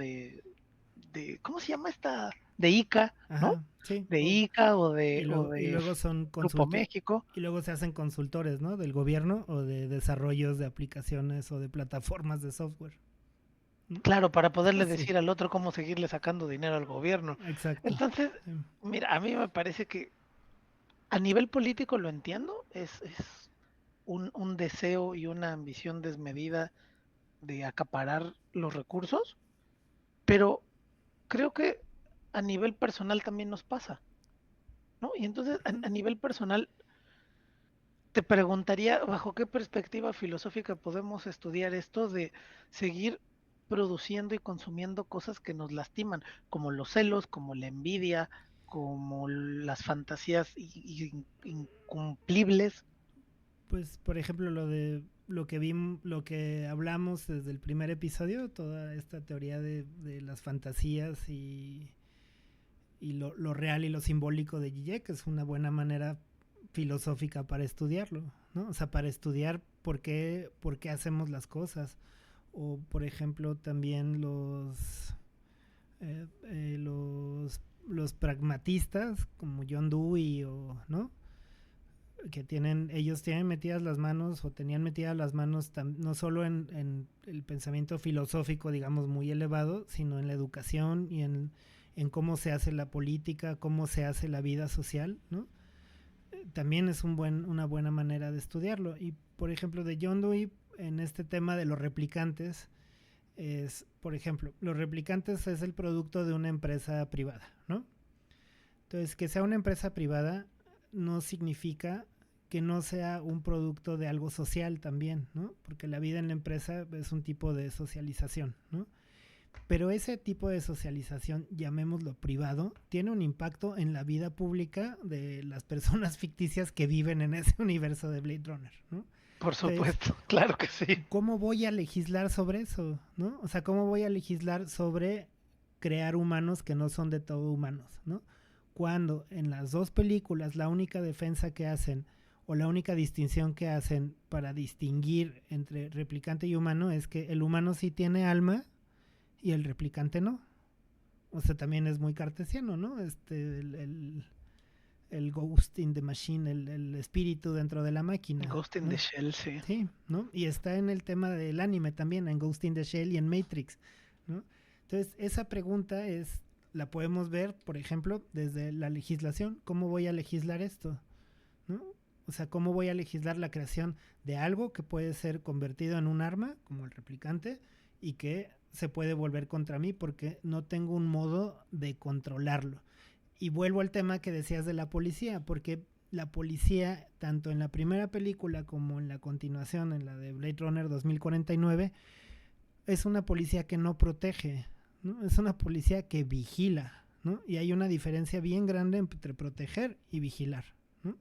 Speaker 2: ¿cómo se llama esta? De ICA, ¿no?
Speaker 1: Ajá, sí.
Speaker 2: De ICA o
Speaker 1: Y
Speaker 2: de
Speaker 1: luego son
Speaker 2: Grupo México.
Speaker 1: y luego se hacen consultores, ¿no? Del gobierno o de desarrollos de aplicaciones o de plataformas de software. ¿Mm?
Speaker 2: Claro, para poderle
Speaker 1: Sí,
Speaker 2: decir al otro cómo seguirle sacando dinero al gobierno.
Speaker 1: exacto.
Speaker 2: Entonces,
Speaker 1: Sí.
Speaker 2: mira, a mí me parece que a nivel político lo entiendo, es un deseo y una ambición desmedida de acaparar los recursos, pero creo que a nivel personal también nos pasa, ¿no? Y entonces
Speaker 1: Ujú.
Speaker 2: a nivel personal te preguntaría, ¿bajo qué perspectiva filosófica podemos estudiar esto de seguir produciendo y consumiendo cosas que nos lastiman, como los celos, como la envidia, como las fantasías incumplibles?
Speaker 1: Pues, por ejemplo, lo que hablamos desde el primer episodio, toda esta teoría de las fantasías y lo real y lo simbólico de Zizek es una buena manera filosófica para estudiarlo, ¿no? O sea, para estudiar por qué hacemos las cosas. O, por ejemplo, también los pragmatistas, como John Dewey, o, ¿no? Ellos tienen metidas las manos o tenían metidas las manos no solo en el pensamiento filosófico, digamos, muy elevado, sino en la educación y en cómo se hace la política, cómo se hace la vida social, ¿no? También es una buena manera de estudiarlo. Y, por ejemplo, de John Dewey, en este tema de los replicantes, por ejemplo, los replicantes es el producto de una empresa privada, ¿no? Entonces, que sea una empresa privada no significa que no sea un producto de algo social también, ¿no? Porque la vida en la empresa es un tipo de socialización, ¿no? Pero ese tipo de socialización, llamémoslo privado, tiene un impacto en la vida pública de las personas ficticias que viven en ese universo de Blade Runner, ¿no?
Speaker 2: Por
Speaker 1: Entonces,
Speaker 2: supuesto, claro que sí.
Speaker 1: ¿cómo voy a legislar sobre eso, no? O sea, ¿cómo voy a legislar sobre crear humanos que no son de todo humanos, ¿no? Cuando en las dos películas la única defensa que hacen o la única distinción que hacen para distinguir entre replicante y humano es que el humano sí tiene alma y el replicante no. O sea, también es muy cartesiano, ¿no? El ghost in the machine, el espíritu dentro de la máquina,
Speaker 2: Ghost in the
Speaker 1: ¿no?
Speaker 2: Shell, sí.
Speaker 1: Sí, ¿no? Y está en el tema del anime también, en Ghost in the Shell y en Matrix, ¿no? Entonces, esa pregunta la podemos ver, por ejemplo, desde la legislación. ¿Cómo voy a legislar esto? ¿No? O sea, ¿cómo voy a legislar la creación de algo que puede ser convertido en un arma, como el replicante, y que se puede volver contra mí porque no tengo un modo de controlarlo? Y vuelvo al tema que decías de la policía, porque la policía, tanto en la primera película como en la continuación, en la de Blade Runner 2049, es una policía que no protege, ¿no? Es una policía que vigila, ¿no? Y hay una diferencia bien grande entre proteger y vigilar, ¿no?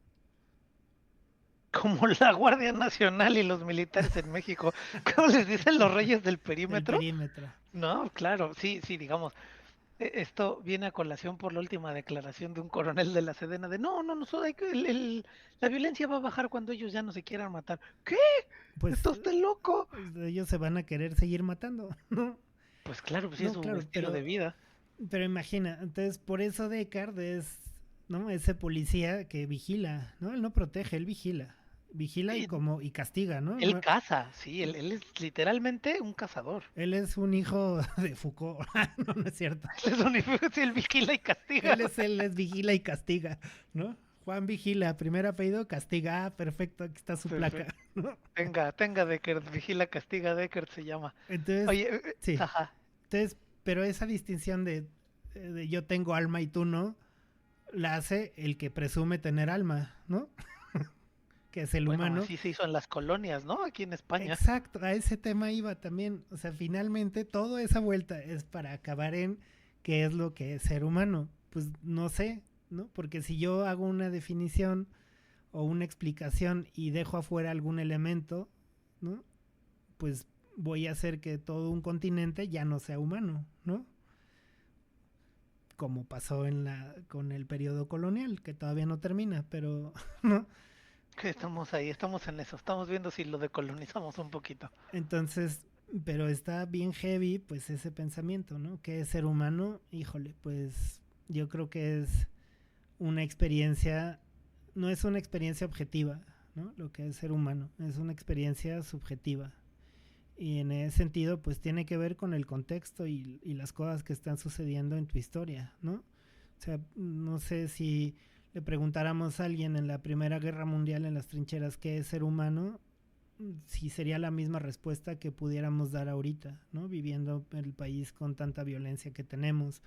Speaker 2: Como la Guardia Nacional y los militares en México, ¿cómo les dicen los reyes del
Speaker 1: Del
Speaker 2: perímetro?
Speaker 1: perímetro.
Speaker 2: No, claro, sí, sí, digamos, esto viene a colación por la última declaración de un coronel de la Sedena de no, no, no, la violencia va a bajar cuando ellos ya no se quieran matar. ¿Qué?
Speaker 1: Pues
Speaker 2: ¿Está usted loco?
Speaker 1: ellos se van a querer seguir matando, ¿no?
Speaker 2: Pues claro, pues sí es
Speaker 1: No,
Speaker 2: su
Speaker 1: claro,
Speaker 2: estilo de vida.
Speaker 1: pero imagina, entonces por eso Deckard es, ¿no? Ese policía que vigila, ¿no? Él no protege, él vigila. Vigila
Speaker 2: Sí,
Speaker 1: y castiga, ¿no?
Speaker 2: él caza, sí, él es literalmente un cazador.
Speaker 1: Él es un hijo de Foucault. No, no es cierto.
Speaker 2: Él es un sí, él vigila y castiga.
Speaker 1: Él es vigila y castiga, ¿no? Juan Vigila, primer apellido, castiga. Ah, perfecto, aquí está su placa,
Speaker 2: Perfecto.
Speaker 1: ¿no?
Speaker 2: Tenga Deckard, vigila, castiga, Deckard se llama.
Speaker 1: Entonces,
Speaker 2: Oye,
Speaker 1: sí.
Speaker 2: ajá.
Speaker 1: Entonces, pero esa distinción de yo tengo alma y tú no, la hace el que presume tener alma, ¿no? que es el
Speaker 2: Bueno,
Speaker 1: humano.
Speaker 2: así se hizo en las colonias, ¿no? Aquí en España.
Speaker 1: Exacto, a ese tema iba también. O sea, finalmente toda esa vuelta es para acabar en qué es lo que es ser humano. Pues no sé, ¿no? Porque si yo hago una definición o una explicación y dejo afuera algún elemento, ¿no? Pues voy a hacer que todo un continente ya no sea humano, ¿no? Como pasó con el periodo colonial, que todavía no termina, pero ¿no?
Speaker 2: Que estamos ahí, estamos en eso, estamos viendo si lo decolonizamos un poquito.
Speaker 1: Entonces, pero está bien heavy, pues ese pensamiento, ¿no? ¿Qué es ser humano? Híjole, pues yo creo que es una experiencia, no es una experiencia objetiva, ¿no? Lo que es ser humano, es una experiencia subjetiva. Y en ese sentido, pues tiene que ver con el contexto y las cosas que están sucediendo en tu historia, ¿no? O sea, no sé si le preguntáramos a alguien en la Primera Guerra Mundial en las trincheras qué es ser humano, si sería la misma respuesta que pudiéramos dar ahorita, ¿no? Viviendo en el país con tanta violencia que tenemos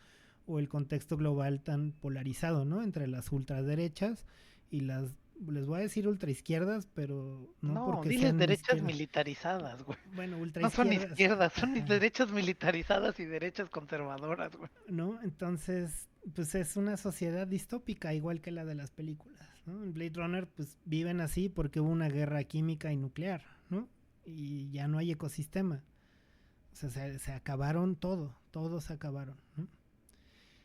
Speaker 1: o el contexto global tan polarizado, ¿no? Entre las ultraderechas y las, les voy a decir ultraizquierdas, pero no
Speaker 2: No,
Speaker 1: porque
Speaker 2: diles
Speaker 1: sean
Speaker 2: derechas
Speaker 1: izquierdas.
Speaker 2: militarizadas, güey.
Speaker 1: Bueno,
Speaker 2: No son
Speaker 1: ultraizquierdas,
Speaker 2: izquierdas, son
Speaker 1: ajá,
Speaker 2: derechas militarizadas y derechas conservadoras, güey.
Speaker 1: ¿no? Entonces, pues es una sociedad distópica, igual que la de las películas, ¿no? En Blade Runner, pues viven así porque hubo una guerra química y nuclear, ¿no? Y ya no hay ecosistema. O sea, se acabaron todo, todos se acabaron, ¿no?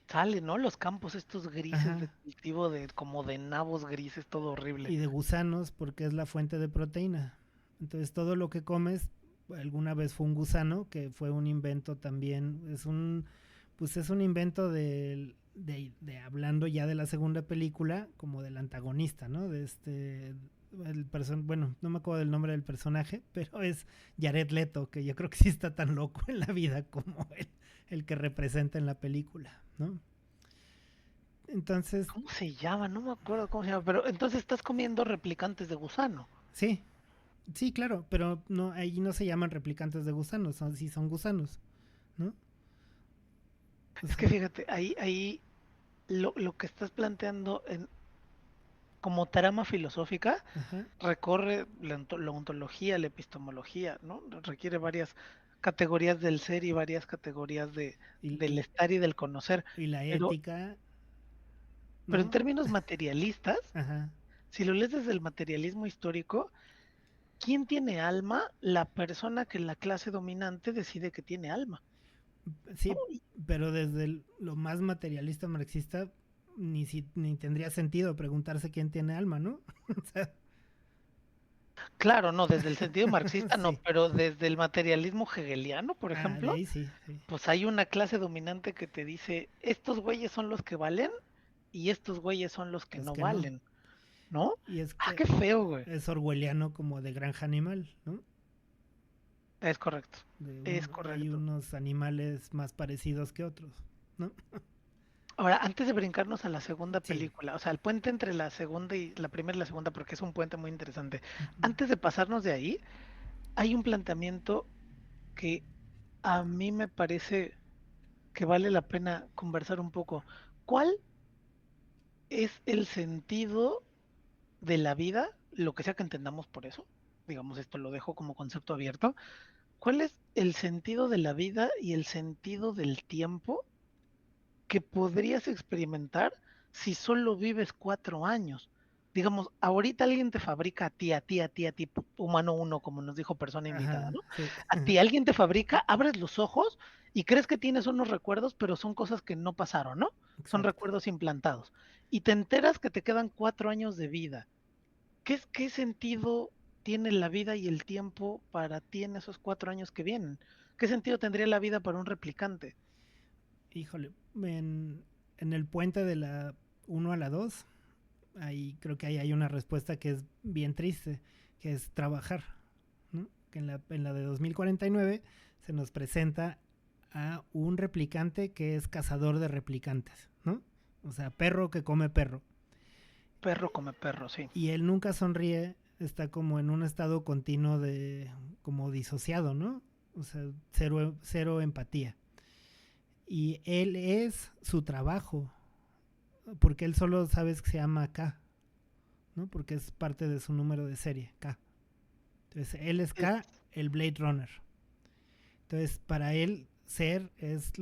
Speaker 2: Sale, ¿no? Los campos estos grises de
Speaker 1: Ajá.
Speaker 2: cultivo de como de nabos grises, todo horrible.
Speaker 1: Y de gusanos porque es la fuente de proteína. Entonces todo lo que comes alguna vez fue un gusano, que fue un invento también, pues es un invento de hablando ya de la segunda película, como del antagonista, ¿no? De bueno, no me acuerdo del nombre del personaje, pero es Jared Leto, que yo creo que sí está tan loco en la vida como el que representa en la película, ¿no? Entonces,
Speaker 2: ¿Cómo se llama? No me acuerdo cómo se llama, pero entonces estás comiendo replicantes de gusano.
Speaker 1: sí, sí, claro, pero no, ahí no se llaman replicantes de gusanos, sí son gusanos, ¿no? O
Speaker 2: Es que
Speaker 1: sea,
Speaker 2: fíjate, ahí lo que estás planteando como trama filosófica
Speaker 1: ajá,
Speaker 2: recorre la ontología, la epistemología, ¿no? Requiere varias categorías del ser y varias categorías
Speaker 1: y,
Speaker 2: del
Speaker 1: y,
Speaker 2: estar y del conocer.
Speaker 1: y la
Speaker 2: Pero,
Speaker 1: ética,
Speaker 2: pero en
Speaker 1: ¿no?
Speaker 2: términos materialistas,
Speaker 1: Ajá,
Speaker 2: si lo lees desde el materialismo histórico, ¿quién tiene alma? La persona que la clase dominante decide que tiene alma, ¿no?
Speaker 1: sí, pero desde lo más materialista marxista, ni tendría sentido preguntarse quién tiene alma, ¿no? O sea,
Speaker 2: Claro, no, desde el sentido marxista no,
Speaker 1: sí,
Speaker 2: pero desde el materialismo hegeliano, por
Speaker 1: de
Speaker 2: ejemplo,
Speaker 1: ahí sí, sí,
Speaker 2: pues hay una clase dominante que te dice, estos güeyes son los que valen y estos güeyes son los que
Speaker 1: los
Speaker 2: no
Speaker 1: que no.
Speaker 2: valen, ¿no?
Speaker 1: Y es
Speaker 2: Ah,
Speaker 1: que
Speaker 2: qué feo, güey.
Speaker 1: es orwelliano como de granja animal, ¿no?
Speaker 2: Es correcto, es
Speaker 1: Hay
Speaker 2: correcto.
Speaker 1: unos animales más parecidos que otros, ¿no?
Speaker 2: Ahora, antes de brincarnos a la segunda
Speaker 1: Sí.
Speaker 2: película, o sea, el puente entre la segunda y la primera y la segunda, porque es un puente muy interesante.
Speaker 1: Ujú.
Speaker 2: Antes de pasarnos de ahí, hay un planteamiento que a mí me parece que vale la pena conversar un poco. ¿Cuál es el sentido de la vida, lo que sea que entendamos por eso? Digamos, esto lo dejo como concepto abierto. ¿Cuál es el sentido de la vida y el sentido del tiempo que podrías experimentar si solo vives 4 años? Digamos, ahorita alguien te fabrica a ti, a ti, a ti, a ti, humano uno, como nos dijo persona invitada,
Speaker 1: Ajá,
Speaker 2: ¿no?
Speaker 1: sí.
Speaker 2: A ti alguien te fabrica, abres los ojos y crees que tienes unos recuerdos, pero son cosas que no pasaron, ¿no? Son
Speaker 1: Exacto.
Speaker 2: recuerdos implantados. Y te enteras que te quedan 4 años de vida. ¿Qué sentido tiene la vida y el tiempo para ti en esos 4 años que vienen? ¿Qué sentido tendría la vida para un replicante?
Speaker 1: Híjole, en el puente de la 1 a la 2, ahí creo que ahí hay una respuesta que es bien triste, que es trabajar, ¿no? Que en la de 2049 se nos presenta a un replicante que es cazador de replicantes, ¿no? O sea, perro que come perro.
Speaker 2: Perro come perro, sí.
Speaker 1: Y él nunca sonríe, está como en un estado continuo como disociado, ¿no? O sea, cero empatía. Y él es su trabajo, porque él solo sabes que se llama acá, ¿no? Porque es parte de su número de serie, K. Entonces, él es
Speaker 2: Es,
Speaker 1: K, el Blade Runner. Entonces, para él, ser es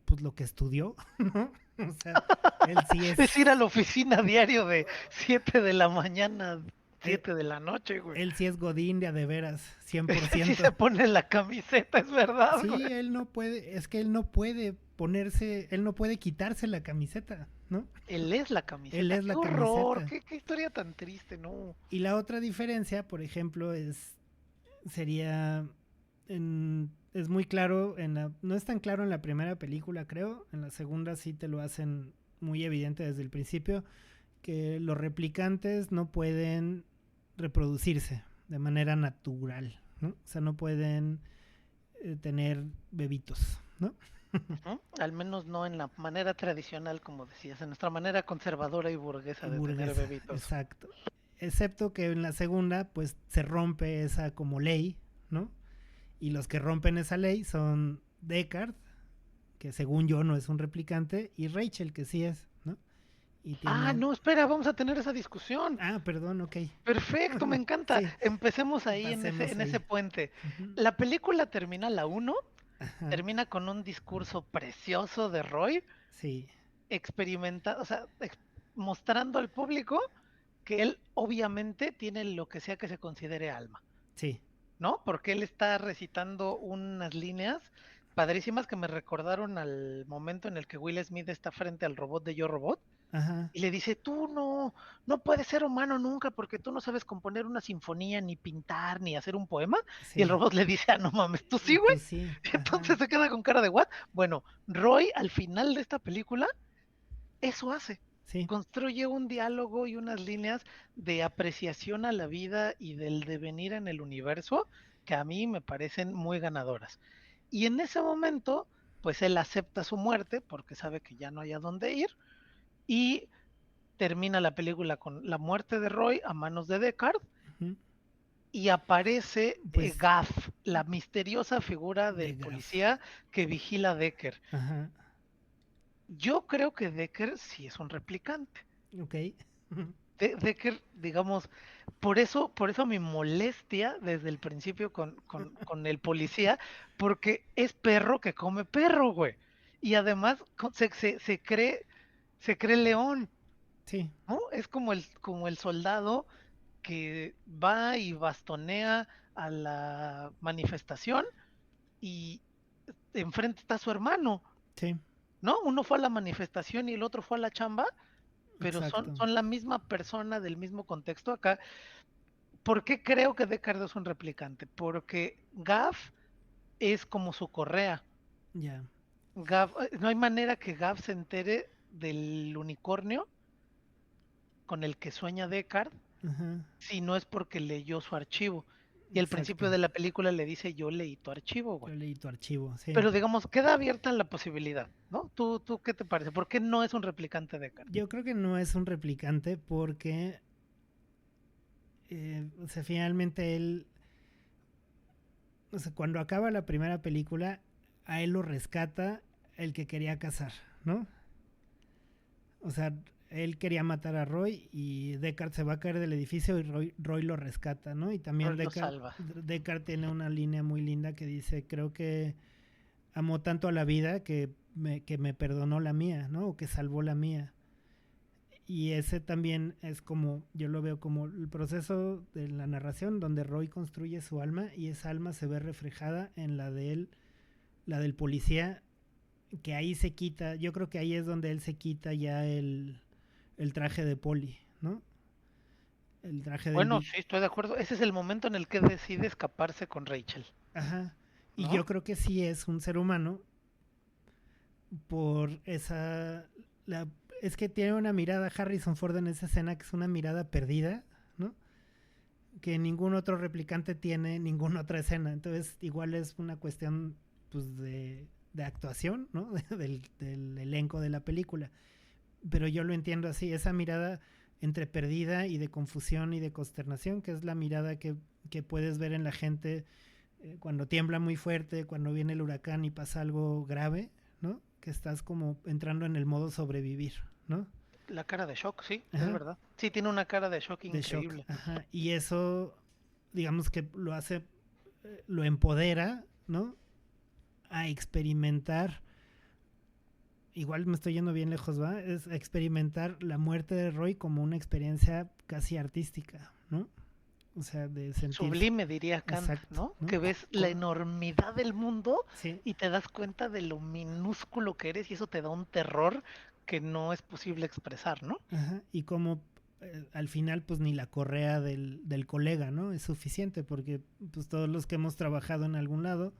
Speaker 1: pues, lo que estudió, ¿no? O sea, él sí
Speaker 2: es ir a
Speaker 1: es,
Speaker 2: la oficina diario de 7 de la mañana,
Speaker 1: él,
Speaker 2: 7 de la noche, güey.
Speaker 1: él sí es Godín de veras,
Speaker 2: Ese sí se
Speaker 1: 100%.
Speaker 2: pone la camiseta, es verdad, güey.
Speaker 1: Sí, él no puede, es que él no puede ponerse, él no puede quitarse la camiseta, ¿no?
Speaker 2: Él es la
Speaker 1: Él
Speaker 2: camiseta.
Speaker 1: es
Speaker 2: ¡Qué
Speaker 1: la
Speaker 2: horror!
Speaker 1: camiseta.
Speaker 2: ¡Qué historia tan triste! No.
Speaker 1: Y la otra diferencia, por ejemplo, sería, es muy claro, no es tan claro en la primera película, creo, en la segunda sí te lo hacen muy evidente desde el principio, que los replicantes no pueden reproducirse de manera natural, ¿no? O sea, no pueden tener bebitos, ¿no?
Speaker 2: Ujú. Al menos no en la manera tradicional, como decías, en nuestra manera conservadora y burguesa
Speaker 1: Y
Speaker 2: de tener
Speaker 1: burguesa,
Speaker 2: bebitos.
Speaker 1: exacto. Excepto que en la segunda, pues se rompe esa como ley, ¿no? Y los que rompen esa ley son Deckard, que según yo no es un replicante, y Rachel, que sí es, ¿no? Y
Speaker 2: Ah,
Speaker 1: tiene...
Speaker 2: no, espera, vamos a tener esa discusión.
Speaker 1: Ah, perdón, ok.
Speaker 2: Perfecto, me encanta.
Speaker 1: Sí,
Speaker 2: Empecemos ahí
Speaker 1: pasemos
Speaker 2: en ese
Speaker 1: ahí.
Speaker 2: puente.
Speaker 1: Ujú.
Speaker 2: La película termina, la uno
Speaker 1: Ajá,
Speaker 2: termina con un discurso precioso de Roy,
Speaker 1: sí,
Speaker 2: experimenta, o sea, mostrando al público que él obviamente tiene lo que sea que se considere alma,
Speaker 1: sí.
Speaker 2: ¿no? Porque él está recitando unas líneas padrísimas que me recordaron al momento en el que Will Smith está frente al robot de Yo Robot
Speaker 1: Ajá,
Speaker 2: y le dice, tú no puedes ser humano nunca porque tú no sabes componer una sinfonía, ni pintar, ni hacer un poema. Y el
Speaker 1: sí.
Speaker 2: robot le dice, ah, no mames, ¿tú sí,
Speaker 1: Y
Speaker 2: güey?
Speaker 1: tú sí,
Speaker 2: Y entonces
Speaker 1: ajá,
Speaker 2: se queda con cara de what. Bueno, Roy al final de esta película eso hace.
Speaker 1: sí.
Speaker 2: Construye un diálogo y unas líneas de apreciación a la vida y del devenir en el universo que a mí me parecen muy ganadoras. Y en ese momento, pues él acepta su muerte porque sabe que ya no hay a dónde ir y termina la película con la muerte de Roy a manos de Deckard
Speaker 1: Ujú.
Speaker 2: y aparece
Speaker 1: Pues
Speaker 2: Gaff, la misteriosa figura
Speaker 1: de
Speaker 2: del
Speaker 1: Gaff.
Speaker 2: policía que vigila a Decker.
Speaker 1: Ajá,
Speaker 2: Yo creo que Decker sí es un replicante.
Speaker 1: ok.
Speaker 2: Decker, digamos, por eso mi molestia desde el principio con el policía, porque es perro que come perro, güey. Y además se cree león,
Speaker 1: Sí,
Speaker 2: ¿no? Es como el soldado que va y bastonea a la manifestación y enfrente está su hermano,
Speaker 1: sí,
Speaker 2: ¿no? Uno fue a la manifestación y el otro fue a la chamba, pero
Speaker 1: exacto.
Speaker 2: son la misma persona del mismo contexto. Acá ¿por qué creo que Deckard es un replicante? Porque Gav es como su correa.
Speaker 1: Ya.
Speaker 2: No hay manera que Gav se entere del unicornio con el que sueña Deckard
Speaker 1: Ajá,
Speaker 2: si no es porque leyó su archivo. Y al principio
Speaker 1: exacto.
Speaker 2: de la película le dice, yo leí tu archivo, güey.
Speaker 1: Yo leí tu archivo, sí.
Speaker 2: Pero digamos, queda abierta la posibilidad, ¿no? ¿Tú qué te parece? ¿Por qué no es un replicante Deckard?
Speaker 1: Yo creo que no es un replicante porque, o sea, finalmente él, o sea, cuando acaba la primera película, a él lo rescata el que quería cazar, ¿no? O sea, él quería matar a Roy y Deckard se va a caer del edificio y Roy lo rescata, ¿no? Y también
Speaker 2: Roy lo salva.
Speaker 1: Deckard tiene una línea muy linda que dice, creo que amó tanto a la vida que me perdonó la mía, ¿no? O que salvó la mía. Y ese también es como, yo lo veo como el proceso de la narración donde Roy construye su alma y esa alma se ve reflejada en la de él, la del policía, que ahí se quita, yo creo que ahí es donde él se quita ya el traje de poli, ¿no? El traje del
Speaker 2: Bueno,
Speaker 1: Big.
Speaker 2: sí, estoy de acuerdo. Ese es el momento en el que decide escaparse con Rachel,
Speaker 1: Ajá. Y
Speaker 2: ¿no?
Speaker 1: yo creo que sí es un ser humano por esa... La, es que tiene una mirada Harrison Ford en esa escena que es una mirada perdida, ¿no? Que ningún otro replicante tiene ninguna otra escena. Entonces, igual es una cuestión pues de actuación, ¿no? Del elenco de la película. Pero yo lo entiendo así, esa mirada entre perdida y de confusión y de consternación, que es la mirada que puedes ver en la gente cuando tiembla muy fuerte, cuando viene el huracán y pasa algo grave, ¿no? Que estás como entrando en el modo sobrevivir, ¿no?
Speaker 2: la cara de shock, sí, es
Speaker 1: Ajá,
Speaker 2: verdad. Sí, tiene una cara de shock
Speaker 1: de shock.
Speaker 2: increíble.
Speaker 1: Ajá. Y eso, digamos que lo hace, lo empodera, ¿no? A experimentar, igual me estoy yendo bien lejos, ¿va? Es a experimentar la muerte de Roy como una experiencia casi artística, ¿no? O sea, de sentirse,
Speaker 2: Sublime, diría Kant,
Speaker 1: exacto,
Speaker 2: ¿no?
Speaker 1: ¿no?
Speaker 2: Que ves la enormidad del mundo
Speaker 1: Sí,
Speaker 2: y te das cuenta de lo minúsculo que eres y eso te da un terror que no es posible expresar, ¿no?
Speaker 1: ajá, y como al final pues ni la correa del colega, ¿no? Es suficiente porque pues todos los que hemos trabajado en algún lado,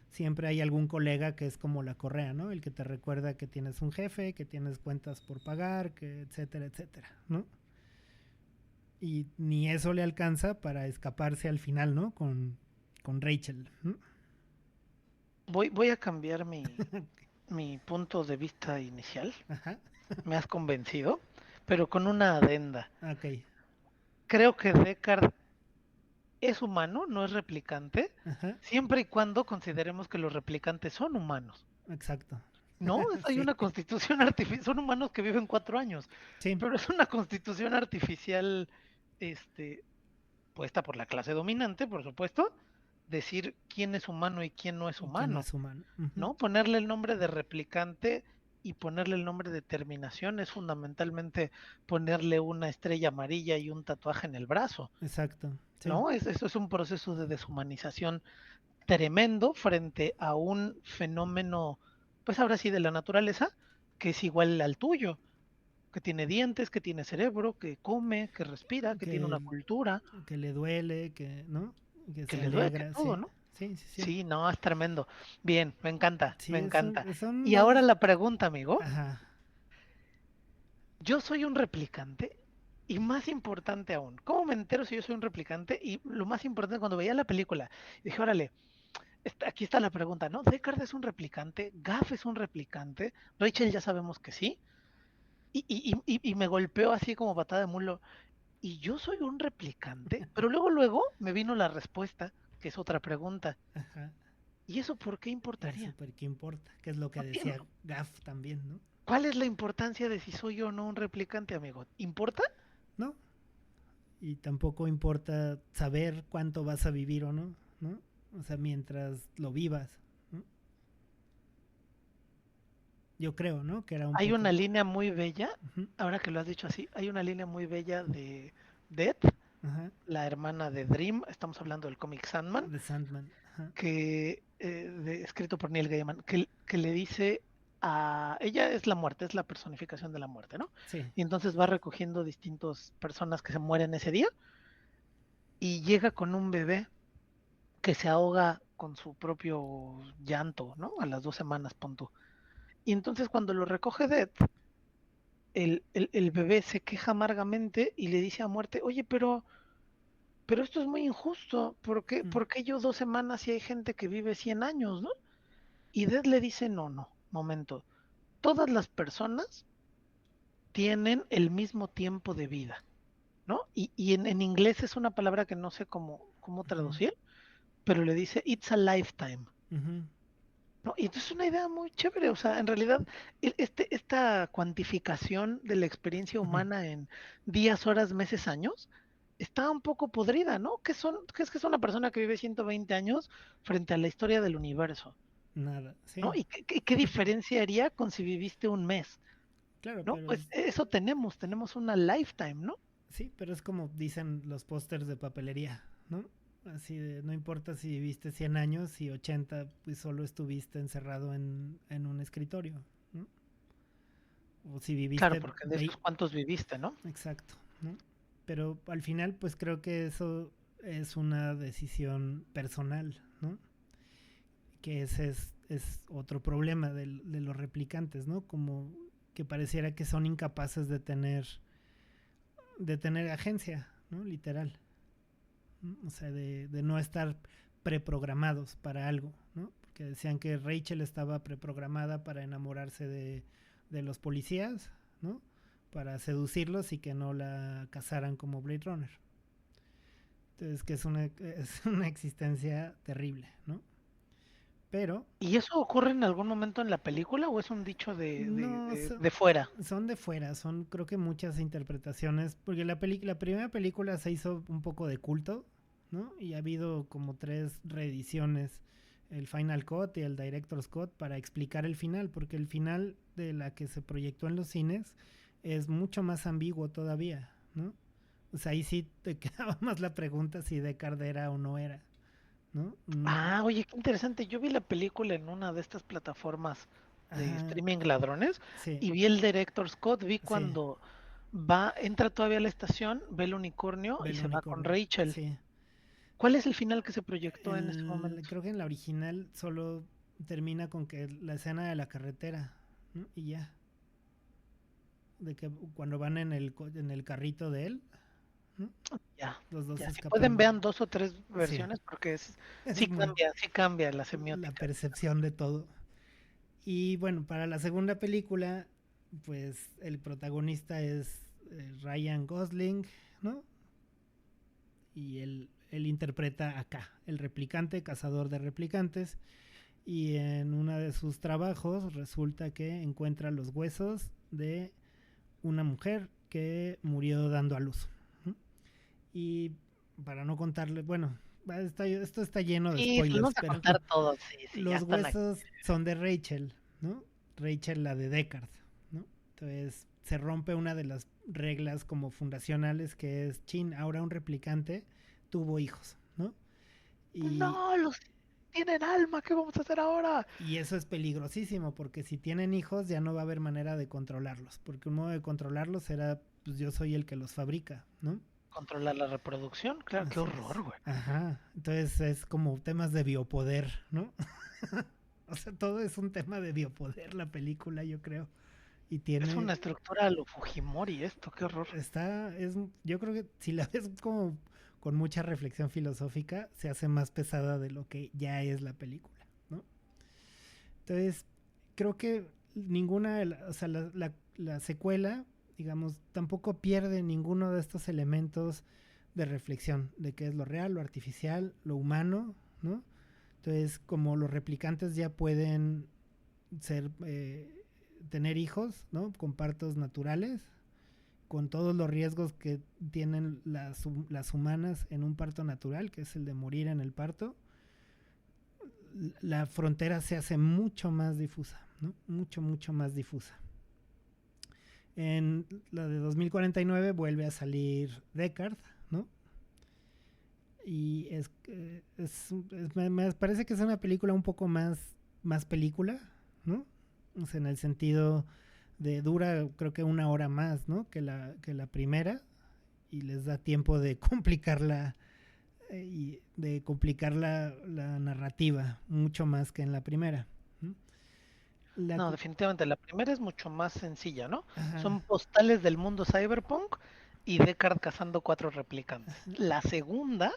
Speaker 1: siempre hay algún colega que es como la correa, ¿no? El que te recuerda que tienes un jefe, que tienes cuentas por pagar, que etcétera, etcétera, ¿no? Y ni eso le alcanza para escaparse al final, ¿no? Con Rachel, ¿no?
Speaker 2: Voy a cambiar mi punto de vista inicial.
Speaker 1: Ajá,
Speaker 2: Me has convencido, pero con una adenda.
Speaker 1: ok,
Speaker 2: Creo que Deckard es humano, no es replicante,
Speaker 1: ajá,
Speaker 2: siempre y cuando consideremos que los replicantes son humanos.
Speaker 1: exacto.
Speaker 2: No, hay
Speaker 1: Sí,
Speaker 2: una constitución artificial, son humanos que viven 4 años,
Speaker 1: sí,
Speaker 2: pero es una constitución artificial, este, puesta por la clase dominante, por supuesto, decir quién es humano y quién no es
Speaker 1: y quién no
Speaker 2: humano,
Speaker 1: es humano. Ujú.
Speaker 2: ¿no? Ponerle el nombre de replicante y ponerle el nombre de terminación es fundamentalmente ponerle una estrella amarilla y un tatuaje en el brazo,
Speaker 1: Exacto, sí,
Speaker 2: ¿no? Eso es un proceso de deshumanización tremendo frente a un fenómeno, pues ahora sí, de la naturaleza, que es igual al tuyo, que tiene dientes, que tiene cerebro, que come, que respira, que tiene
Speaker 1: que,
Speaker 2: una cultura,
Speaker 1: que le duele, que, ¿no? Que
Speaker 2: que
Speaker 1: se
Speaker 2: le duele, que
Speaker 1: alegra,
Speaker 2: todo,
Speaker 1: sí,
Speaker 2: ¿no?
Speaker 1: sí, sí, sí.
Speaker 2: Sí, no, es tremendo. Bien, me encanta, me
Speaker 1: Sí, eso,
Speaker 2: encanta.
Speaker 1: son
Speaker 2: Y ahora
Speaker 1: dos,
Speaker 2: la pregunta, amigo.
Speaker 1: ajá,
Speaker 2: Yo soy un replicante y más importante aún, ¿cómo me entero si yo soy un replicante? Y lo más importante, cuando veía la película, dije, órale, aquí está la pregunta, ¿no? Deckard es un replicante, Gaff es un replicante, Rachel ya sabemos que sí, y me golpeó así como patada de mulo, y yo soy un replicante, pero luego me vino la respuesta, que es otra pregunta,
Speaker 1: ajá.
Speaker 2: ¿y eso por qué
Speaker 1: Y eso,
Speaker 2: importaría?
Speaker 1: ¿por qué importa? Que es lo que
Speaker 2: No
Speaker 1: decía
Speaker 2: entiendo.
Speaker 1: Gaff también, ¿no?
Speaker 2: ¿Cuál es la importancia de si soy yo o no un replicante, amigo? ¿Importa?
Speaker 1: ¿No? Y tampoco importa saber cuánto vas a vivir o no, ¿no? O sea, mientras lo vivas, ¿no? Yo creo, ¿no? Que era un
Speaker 2: Hay una
Speaker 1: poco...
Speaker 2: línea muy bella,
Speaker 1: Ujú,
Speaker 2: ahora que lo has dicho así, hay una línea muy bella de Death,
Speaker 1: ajá,
Speaker 2: la hermana de Dream, estamos hablando del cómic Sandman,
Speaker 1: de Sandman, ajá,
Speaker 2: que escrito por Neil Gaiman, que le dice a ella es la muerte, es la personificación de la muerte, ¿no?
Speaker 1: sí,
Speaker 2: Y entonces va recogiendo distintas personas que se mueren ese día y llega con un bebé que se ahoga con su propio llanto, ¿no? A las 2 semanas, pon tú. Y entonces cuando lo recoge Death, el bebé se queja amargamente y le dice a muerte, oye, pero esto es muy injusto,
Speaker 1: mm,
Speaker 2: por qué yo 2 semanas si hay gente que vive 100 años, ¿no? Y Death le dice, no, no, momento, todas las personas tienen el mismo tiempo de vida, ¿no? Y en inglés es una palabra que no sé cómo
Speaker 1: ujú,
Speaker 2: traducir, pero le dice, it's a lifetime.
Speaker 1: ujú,
Speaker 2: ¿No? Y entonces es una idea muy chévere, o sea, en realidad esta cuantificación de la experiencia
Speaker 1: ujú.
Speaker 2: humana en días, horas, meses, años, está un poco podrida, ¿no? ¿Qué es que es una persona que vive 120 años frente a la historia del universo,
Speaker 1: Nada,
Speaker 2: ¿no?
Speaker 1: sí,
Speaker 2: ¿Y qué diferencia haría con si viviste un mes,
Speaker 1: claro,
Speaker 2: ¿no?
Speaker 1: pero
Speaker 2: Pues
Speaker 1: es,
Speaker 2: eso tenemos una lifetime, ¿no?
Speaker 1: sí, pero es como dicen los pósters de papelería, ¿no? Así de, no importa si viviste 100 años y 80, pues solo estuviste encerrado en un escritorio, ¿no? O si
Speaker 2: Claro,
Speaker 1: viviste
Speaker 2: porque de esos cuantos viviste, ¿no?
Speaker 1: exacto, ¿no? Pero al final, pues creo que eso es una decisión personal, ¿no? Que ese es otro problema de los replicantes, ¿no? Como que pareciera que son incapaces de tener agencia, ¿no? Literal. ¿No? O sea, de no estar preprogramados para algo, ¿no? Porque decían que Rachel estaba preprogramada para enamorarse de los policías, ¿no? Para seducirlos y que no la casaran como Blade Runner. Entonces, que es una existencia terrible, ¿no? Pero
Speaker 2: ¿Y eso ocurre en algún momento en la película o es un dicho
Speaker 1: no
Speaker 2: de fuera?
Speaker 1: son de fuera, son creo que muchas interpretaciones, porque la primera película se hizo un poco de culto, ¿no? Y ha habido como tres reediciones, el Final Cut y el Director's Cut, para explicar el final, porque el final de la que se proyectó en los cines es mucho más ambiguo todavía, ¿no? O sea, ahí sí te quedaba más la pregunta si Deckard era o no era, ¿no?
Speaker 2: Ah, oye, qué interesante. Yo vi la película en una de estas plataformas de
Speaker 1: Ajá,
Speaker 2: streaming ladrones
Speaker 1: sí,
Speaker 2: y vi el director Scott, vi
Speaker 1: sí,
Speaker 2: cuando entra todavía a la estación, ve el unicornio y
Speaker 1: Bel
Speaker 2: se va con
Speaker 1: Unicornio,
Speaker 2: Rachel.
Speaker 1: sí.
Speaker 2: ¿Cuál es el final que se proyectó en ese momento?
Speaker 1: Creo que en la original solo termina con que la escena de la carretera, ¿no? Y ya. De que cuando van en el carrito de él, ¿no?
Speaker 2: Ya,
Speaker 1: Los dos
Speaker 2: ya. Si pueden,
Speaker 1: escapando.
Speaker 2: vean dos o tres
Speaker 1: Sí,
Speaker 2: versiones porque
Speaker 1: es muy
Speaker 2: sí cambia la
Speaker 1: la
Speaker 2: semiótica.
Speaker 1: percepción de todo. Y bueno, para la segunda película, pues el protagonista es Ryan Gosling, ¿no? Y él interpreta acá, el replicante, cazador de replicantes. Y en uno de sus trabajos resulta que encuentra los huesos de una mujer que murió dando a luz. ¿No? Y para no contarle, bueno, esto está lleno de
Speaker 2: Sí, se los
Speaker 1: spoilers,
Speaker 2: vamos a
Speaker 1: pero
Speaker 2: contar todos, sí, sí, ya
Speaker 1: los
Speaker 2: están aquí.
Speaker 1: huesos son de Rachel, ¿no? Rachel, la de Deckard, ¿no? Entonces se rompe una de las reglas como fundacionales que es, chin, ahora un replicante tuvo hijos, ¿no? Y
Speaker 2: No, los tienen alma, ¿qué vamos a hacer ahora?
Speaker 1: Y eso es peligrosísimo porque si tienen hijos ya no va a haber manera de controlarlos. Porque un modo de controlarlos será, pues yo soy el que los fabrica, ¿no?
Speaker 2: Controlar la reproducción, claro, qué
Speaker 1: Así es.
Speaker 2: horror, güey.
Speaker 1: Ajá. Entonces es como temas de biopoder, ¿no? O sea, todo es un tema de biopoder la película, yo creo. Y
Speaker 2: Es
Speaker 1: tiene,
Speaker 2: una estructura a lo Fujimori esto, qué horror.
Speaker 1: yo creo que si la ves como con mucha reflexión filosófica, se hace más pesada de lo que ya es la película, ¿no? Entonces, creo que o sea, la secuela, digamos, tampoco pierde ninguno de estos elementos de reflexión de qué es lo real, lo artificial, lo humano, ¿no? Entonces, como los replicantes ya pueden ser, tener hijos, ¿no? Con partos naturales, con todos los riesgos que tienen las humanas en un parto natural, que es el de morir en el parto, la frontera se hace mucho más difusa, ¿no? Mucho, mucho más difusa. En la de 2049 vuelve a salir Deckard, ¿no? Y me parece que es una película un poco más película, ¿no? O sea, en el sentido de dura creo que una hora más, ¿no? Que la primera y les da tiempo de complicarla y de complicar la narrativa mucho más que en la primera. ¿No? La,
Speaker 2: No, definitivamente, la primera es mucho más sencilla, ¿no?
Speaker 1: ajá,
Speaker 2: Son postales del mundo cyberpunk y Deckard cazando cuatro replicantes.
Speaker 1: ajá,
Speaker 2: La segunda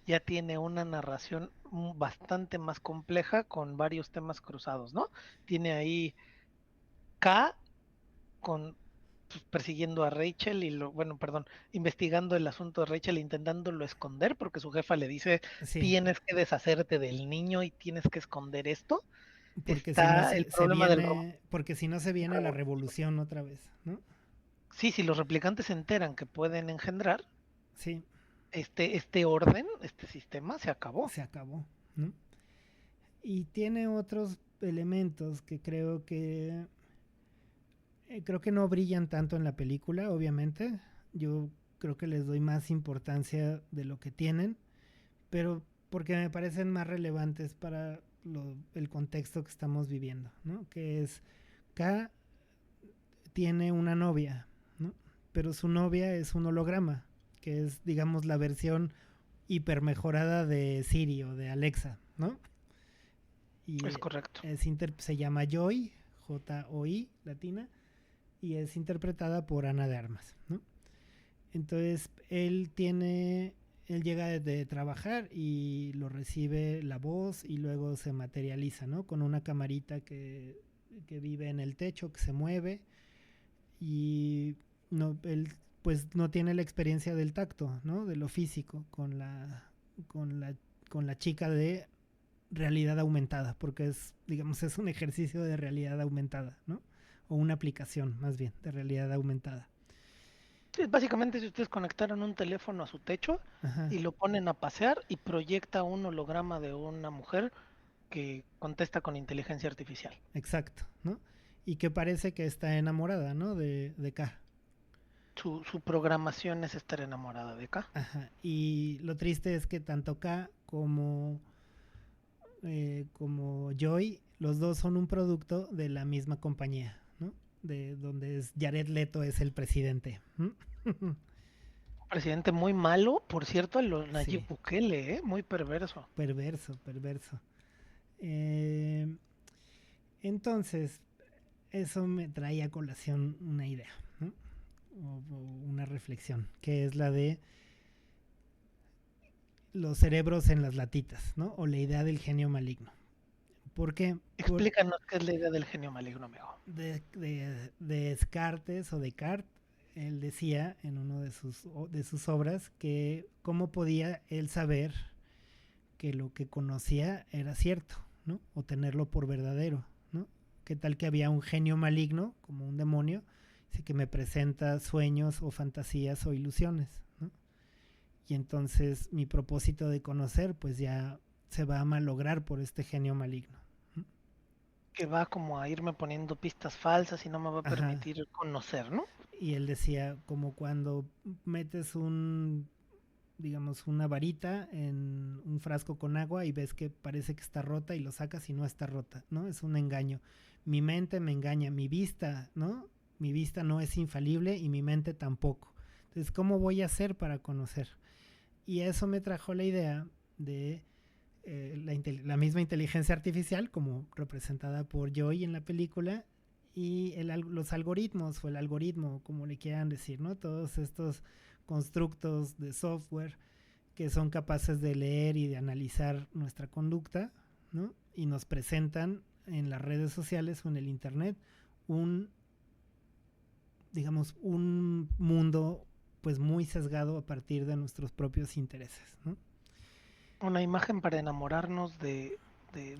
Speaker 2: ya tiene una narración bastante más compleja con varios temas cruzados, ¿no? Tiene ahí K con pues, persiguiendo a Rachel bueno, perdón, investigando el asunto de Rachel, intentándolo esconder porque su jefa le dice,
Speaker 1: sí,
Speaker 2: tienes que deshacerte del niño y tienes que esconder esto.
Speaker 1: porque si no
Speaker 2: Está el problema del robot.
Speaker 1: porque si no se viene la revolución otra vez, ¿no?
Speaker 2: Sí, si los replicantes se enteran que pueden engendrar,
Speaker 1: Sí,
Speaker 2: este orden, este sistema se acabó.
Speaker 1: se acabó, ¿no? Y tiene otros elementos que creo que no brillan tanto en la película, obviamente. Yo creo que les doy más importancia de lo que tienen, pero porque me parecen más relevantes para el contexto que estamos viviendo, ¿no? Que es K tiene una novia, ¿no? Pero su novia es un holograma, que es, digamos, la versión hipermejorada de Siri o de Alexa, ¿no?
Speaker 2: Es
Speaker 1: Y
Speaker 2: correcto.
Speaker 1: se llama Joy, J-O-I, latina, y es interpretada por Ana de Armas, ¿no? Entonces, él llega de trabajar y lo recibe la voz y luego se materializa, ¿no? Con una camarita que vive en el techo, que se mueve y no, él pues no tiene la experiencia del tacto, ¿no? De lo físico con la chica realidad aumentada, porque es, digamos, es un ejercicio de realidad aumentada, ¿no? O una aplicación, más bien, de realidad aumentada.
Speaker 2: Sí, básicamente si ustedes conectaron un teléfono a su techo
Speaker 1: Ajá,
Speaker 2: y lo ponen a pasear y proyecta un holograma de una mujer que contesta con inteligencia artificial.
Speaker 1: exacto, ¿no? Y que parece que está enamorada, ¿no? De K.
Speaker 2: Su programación es estar enamorada de K.
Speaker 1: Ajá. Y lo triste es que tanto K como Joy, los dos son un producto de la misma compañía, ¿no? De donde Jared Leto es el presidente.
Speaker 2: Un presidente muy malo, por cierto, a los Nayib
Speaker 1: Sí,
Speaker 2: Bukele, muy perverso.
Speaker 1: perverso, perverso. Eh, entonces, eso me trae a colación una idea, ¿no? O una reflexión, que es la de los cerebros en las latitas, ¿no? O la idea del genio maligno. ¿Por qué? Por
Speaker 2: Explícanos qué es la idea del genio maligno, amigo.
Speaker 1: de Descartes o Descartes, él decía en una de sus obras que cómo podía él saber que lo que conocía era cierto, ¿no? O tenerlo por verdadero, ¿no? ¿Qué tal que había un genio maligno, como un demonio, que me presenta sueños o fantasías o ilusiones, ¿no? Y entonces mi propósito de conocer, pues ya se va a malograr por este genio maligno. ¿No?
Speaker 2: Que va como a irme poniendo pistas falsas y no me va a
Speaker 1: Ajá.
Speaker 2: permitir conocer, ¿no?
Speaker 1: Y él decía, como cuando metes digamos, una varita en un frasco con agua y ves que parece que está rota y lo sacas y no está rota, ¿no? Es un engaño. Mi mente me engaña, mi vista, ¿no? Mi vista no es infalible y mi mente tampoco. Entonces, ¿cómo voy a hacer para conocer? Y eso me trajo la idea de la misma inteligencia artificial, como representada por Joy en la película, y los algoritmos, o el algoritmo, como le quieran decir, ¿no? Todos estos constructos de software que son capaces de leer y de analizar nuestra conducta, ¿no? Y nos presentan en las redes sociales o en el internet un, digamos, un mundo pues muy sesgado a partir de nuestros propios intereses, ¿no?
Speaker 2: Una imagen para enamorarnos de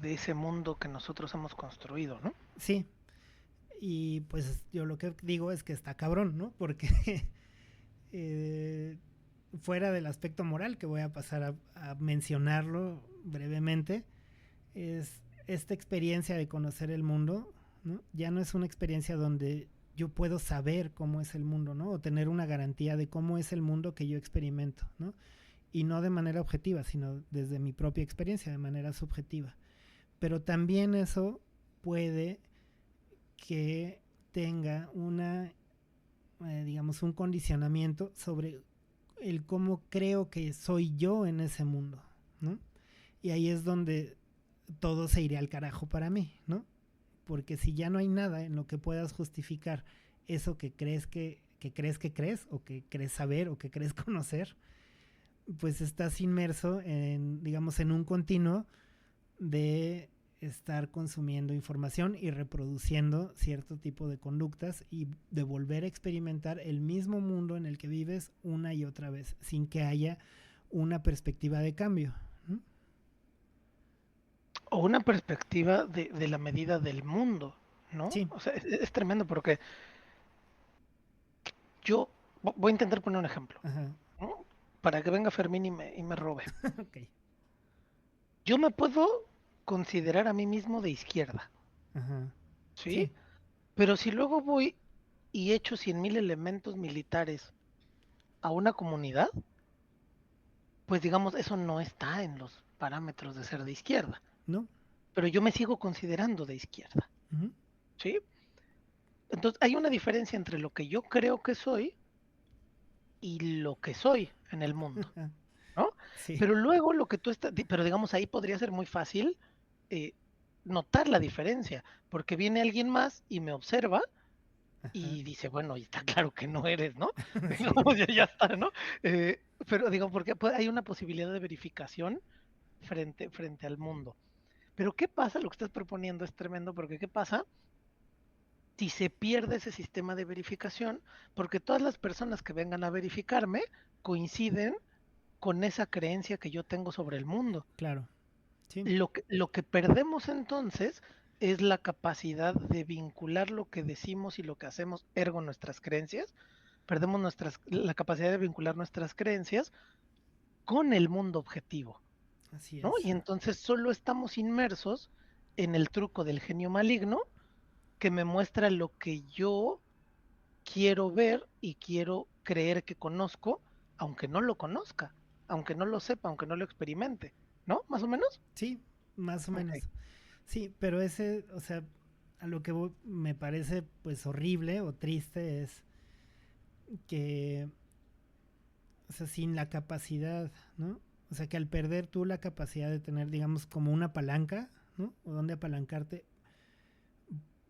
Speaker 2: ese mundo que nosotros hemos construido, ¿no?
Speaker 1: Sí, y pues yo lo que digo es que está cabrón, ¿no? Porque eh, fuera del aspecto moral, que voy a pasar a mencionarlo brevemente, es esta experiencia de conocer el mundo, ¿no? Ya no es una experiencia donde yo puedo saber cómo es el mundo, ¿no? O tener una garantía de cómo es el mundo que yo experimento, ¿no? Y no de manera objetiva, sino desde mi propia experiencia, de manera subjetiva. Pero también eso puede que tenga digamos, un condicionamiento sobre el cómo creo que soy yo en ese mundo, ¿no? Y ahí es donde todo se iría al carajo para mí, ¿no? Porque si ya no hay nada en lo que puedas justificar eso que crees o que crees saber o que crees conocer, pues estás inmerso en, digamos, en un continuo de estar consumiendo información y reproduciendo cierto tipo de conductas y de volver a experimentar el mismo mundo en el que vives una y otra vez, sin que haya una perspectiva de cambio. ¿No?
Speaker 2: O una perspectiva de la medida del mundo, ¿no?
Speaker 1: Sí,
Speaker 2: O sea, es tremendo porque yo voy a intentar poner un ejemplo,
Speaker 1: ajá,
Speaker 2: ¿no? Para que venga Fermín y me robe.
Speaker 1: ok,
Speaker 2: Yo me puedo considerar a mí mismo de izquierda,
Speaker 1: ajá,
Speaker 2: ¿sí?
Speaker 1: sí,
Speaker 2: Pero si luego voy y echo 100.000 elementos militares a una comunidad, pues digamos, eso no está en los parámetros de ser de izquierda.
Speaker 1: ¿no?
Speaker 2: Pero yo me sigo considerando de izquierda,
Speaker 1: Ujú,
Speaker 2: ¿sí? Entonces hay una diferencia entre lo que yo creo que soy y lo que soy en el mundo, ¿no?
Speaker 1: sí,
Speaker 2: Pero luego lo que tú estás, pero digamos ahí podría ser muy fácil eh, notar la diferencia, porque viene alguien más y me observa
Speaker 1: ajá,
Speaker 2: y dice, bueno, y está claro que no eres, ¿no?
Speaker 1: sí,
Speaker 2: Digamos, ya está, ¿no? Pero digo, porque hay una posibilidad de verificación frente al mundo. Pero ¿qué pasa? Lo que estás proponiendo es tremendo, porque ¿qué pasa si se pierde ese sistema de verificación? Porque todas las personas que vengan a verificarme coinciden con esa creencia que yo tengo sobre el mundo.
Speaker 1: claro, Sí,
Speaker 2: Lo que perdemos entonces es la capacidad de vincular lo que decimos y lo que hacemos, ergo nuestras creencias. Perdemos la capacidad de vincular nuestras creencias con el mundo objetivo,
Speaker 1: así
Speaker 2: ¿no?
Speaker 1: es.
Speaker 2: Y entonces solo estamos inmersos en el truco del genio maligno que me muestra lo que yo quiero ver y quiero creer que conozco, aunque no lo conozca, aunque no lo sepa, aunque no lo experimente, ¿no? ¿Más o menos?
Speaker 1: Sí, más o
Speaker 2: Ok.
Speaker 1: menos. Sí, pero ese, o sea, a lo que me parece pues horrible o triste es que, o sea, sin la capacidad, ¿no? O sea, que al perder tú la capacidad de tener, digamos, como una palanca, ¿no? O donde apalancarte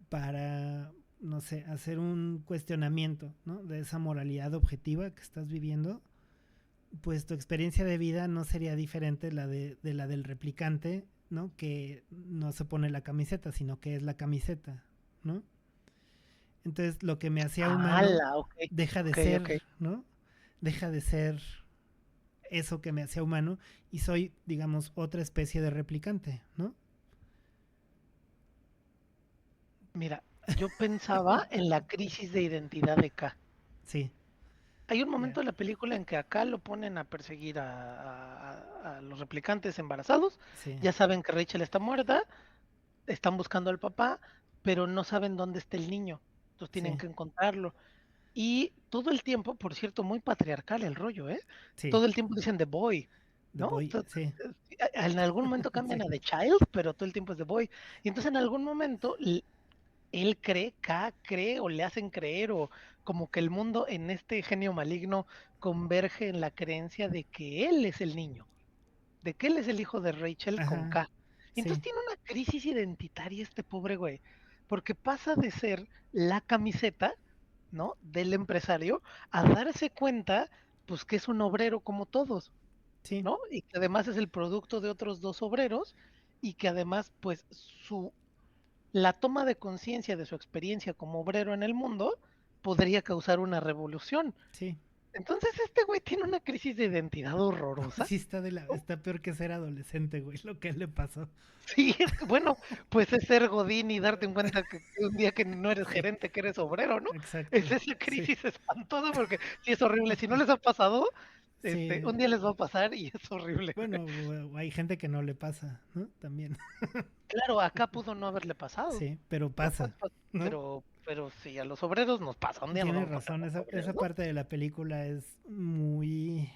Speaker 1: para, no sé, hacer un cuestionamiento, ¿no? De esa moralidad objetiva que estás viviendo, pues tu experiencia de vida no sería diferente de la del replicante, ¿no? Que no se pone la camiseta, sino que es la camiseta, ¿no? Entonces lo que me hacía humano
Speaker 2: ¡Hala! Ok,
Speaker 1: deja de
Speaker 2: ok,
Speaker 1: ser,
Speaker 2: ok.
Speaker 1: ¿no? Deja de ser eso que me hacía humano y soy, digamos, otra especie de replicante, ¿no?
Speaker 2: Mira, yo pensaba en la crisis de identidad de K.
Speaker 1: Sí,
Speaker 2: Hay un
Speaker 1: ya,
Speaker 2: momento en la película en que acá lo ponen a perseguir a los replicantes embarazados.
Speaker 1: sí,
Speaker 2: Ya saben que Rachel está muerta, están buscando al papá, pero no saben dónde está el niño. Entonces tienen
Speaker 1: sí,
Speaker 2: que encontrarlo. Y todo el tiempo, por cierto, muy patriarcal el rollo, ¿eh?
Speaker 1: sí,
Speaker 2: Todo el tiempo dicen The Boy,
Speaker 1: The
Speaker 2: ¿no?
Speaker 1: Boy, sí,
Speaker 2: En algún momento cambian
Speaker 1: sí,
Speaker 2: a The Child, pero todo el tiempo es The Boy. Y entonces en algún momento él cree, K cree o le hacen creer o como que el mundo en este genio maligno converge en la creencia de que él es el niño, de que él es el hijo de Rachel con
Speaker 1: ajá,
Speaker 2: K. Y entonces
Speaker 1: sí,
Speaker 2: tiene una crisis identitaria este pobre güey, porque pasa de ser la camiseta, ¿no? Del empresario a darse cuenta, pues que es un obrero como todos,
Speaker 1: sí,
Speaker 2: ¿no? Y que además es el producto de otros dos obreros y que además, pues la toma de conciencia de su experiencia como obrero en el mundo podría causar una revolución.
Speaker 1: sí.
Speaker 2: Entonces este güey tiene una crisis de identidad horrorosa,
Speaker 1: Sí está
Speaker 2: ¿no?
Speaker 1: está peor que ser adolescente, güey, lo que le pasó.
Speaker 2: Sí, es que, bueno, pues es ser godín y darte en cuenta que un día que no eres
Speaker 1: Sí,
Speaker 2: gerente, que eres obrero, ¿no? Es
Speaker 1: exacto.
Speaker 2: esa
Speaker 1: Sí.
Speaker 2: crisis espantosa porque sí es horrible. Si no les ha pasado,
Speaker 1: Sí.
Speaker 2: un día les va a pasar y es horrible, güey.
Speaker 1: Bueno, o hay gente que no le pasa, ¿no? También.
Speaker 2: Claro, acá pudo no haberle pasado,
Speaker 1: Sí, pero
Speaker 2: ¿no? Pues,
Speaker 1: pasa,
Speaker 2: pues,
Speaker 1: ¿no?
Speaker 2: pero sí, a los obreros nos pasa, un día nos
Speaker 1: Tienes
Speaker 2: vamos a tocar
Speaker 1: razón,
Speaker 2: como obreros,
Speaker 1: esa
Speaker 2: ¿no?
Speaker 1: parte de la película es muy...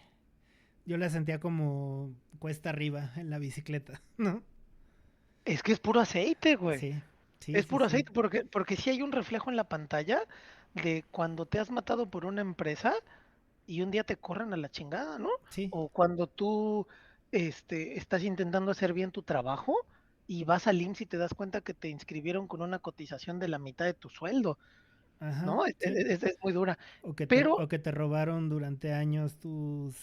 Speaker 1: Yo la sentía como cuesta arriba en la bicicleta, ¿no?
Speaker 2: Es que es puro aceite, güey.
Speaker 1: Sí, sí,
Speaker 2: Es
Speaker 1: sí,
Speaker 2: puro
Speaker 1: sí.
Speaker 2: aceite porque sí hay un reflejo en la pantalla de cuando te has matado por una empresa y un día te corren a la chingada, ¿no?
Speaker 1: Sí,
Speaker 2: O cuando tú estás intentando hacer bien tu trabajo y vas al IMSS y te das cuenta que te inscribieron con una cotización de la mitad de tu sueldo,
Speaker 1: ajá,
Speaker 2: ¿no? Es,
Speaker 1: sí.
Speaker 2: es muy dura.
Speaker 1: O
Speaker 2: Pero
Speaker 1: que te robaron durante años tus...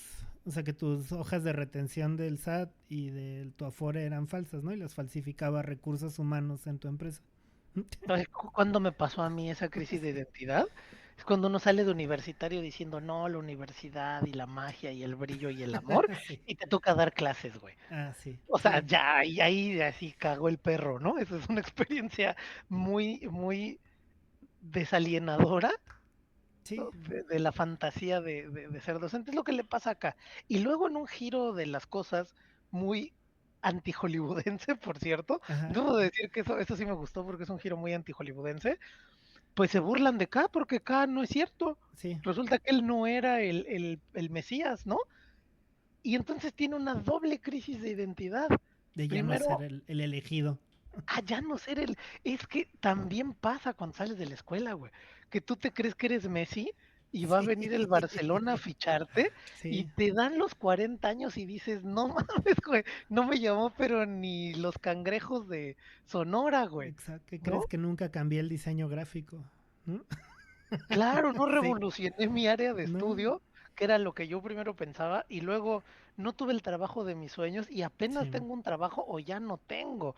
Speaker 1: O sea, que tus hojas de retención del SAT y de tu Afore eran falsas, ¿no? Y las falsificaba recursos humanos en tu empresa.
Speaker 2: ¿sabes cuándo me pasó a mí esa crisis de
Speaker 1: Sí.
Speaker 2: identidad? Es cuando uno sale de universitario diciendo, no, la universidad y la magia y el brillo y el amor,
Speaker 1: Sí.
Speaker 2: y te toca dar clases, güey.
Speaker 1: Ah, sí,
Speaker 2: O sea,
Speaker 1: sí,
Speaker 2: ya ahí así cagó el perro, ¿no? Esa es una experiencia muy, muy desalienadora,
Speaker 1: sí,
Speaker 2: ¿no? De la fantasía de ser docente. Es lo que le pasa acá. Y luego en un giro de las cosas muy anti-hollywoodense, por cierto,
Speaker 1: ajá,
Speaker 2: debo de decir que eso sí me gustó porque es un giro muy anti-hollywoodense, pues se burlan de K porque K no es cierto.
Speaker 1: sí,
Speaker 2: Resulta que él no era el Mesías, ¿no? Y entonces tiene una doble crisis de identidad.
Speaker 1: de ya no ser
Speaker 2: Primero,
Speaker 1: el elegido.
Speaker 2: ya no ser el. Es que también pasa cuando sales de la escuela, güey. Que tú te crees que eres Messi y va a
Speaker 1: Sí,
Speaker 2: venir el Barcelona a ficharte y
Speaker 1: sí,
Speaker 2: te dan los 40 años y dices, no mames, güey, no me llamó, pero ni los cangrejos de Sonora, güey,
Speaker 1: exacto. ¿Qué
Speaker 2: ¿no?
Speaker 1: crees que nunca cambié el diseño gráfico? ¿No?
Speaker 2: Claro, no
Speaker 1: Sí,
Speaker 2: revolucioné mi área de
Speaker 1: no,
Speaker 2: estudio, que era lo que yo primero pensaba, y luego no tuve el trabajo de mis sueños y apenas
Speaker 1: sí.
Speaker 2: tengo un trabajo o ya no tengo.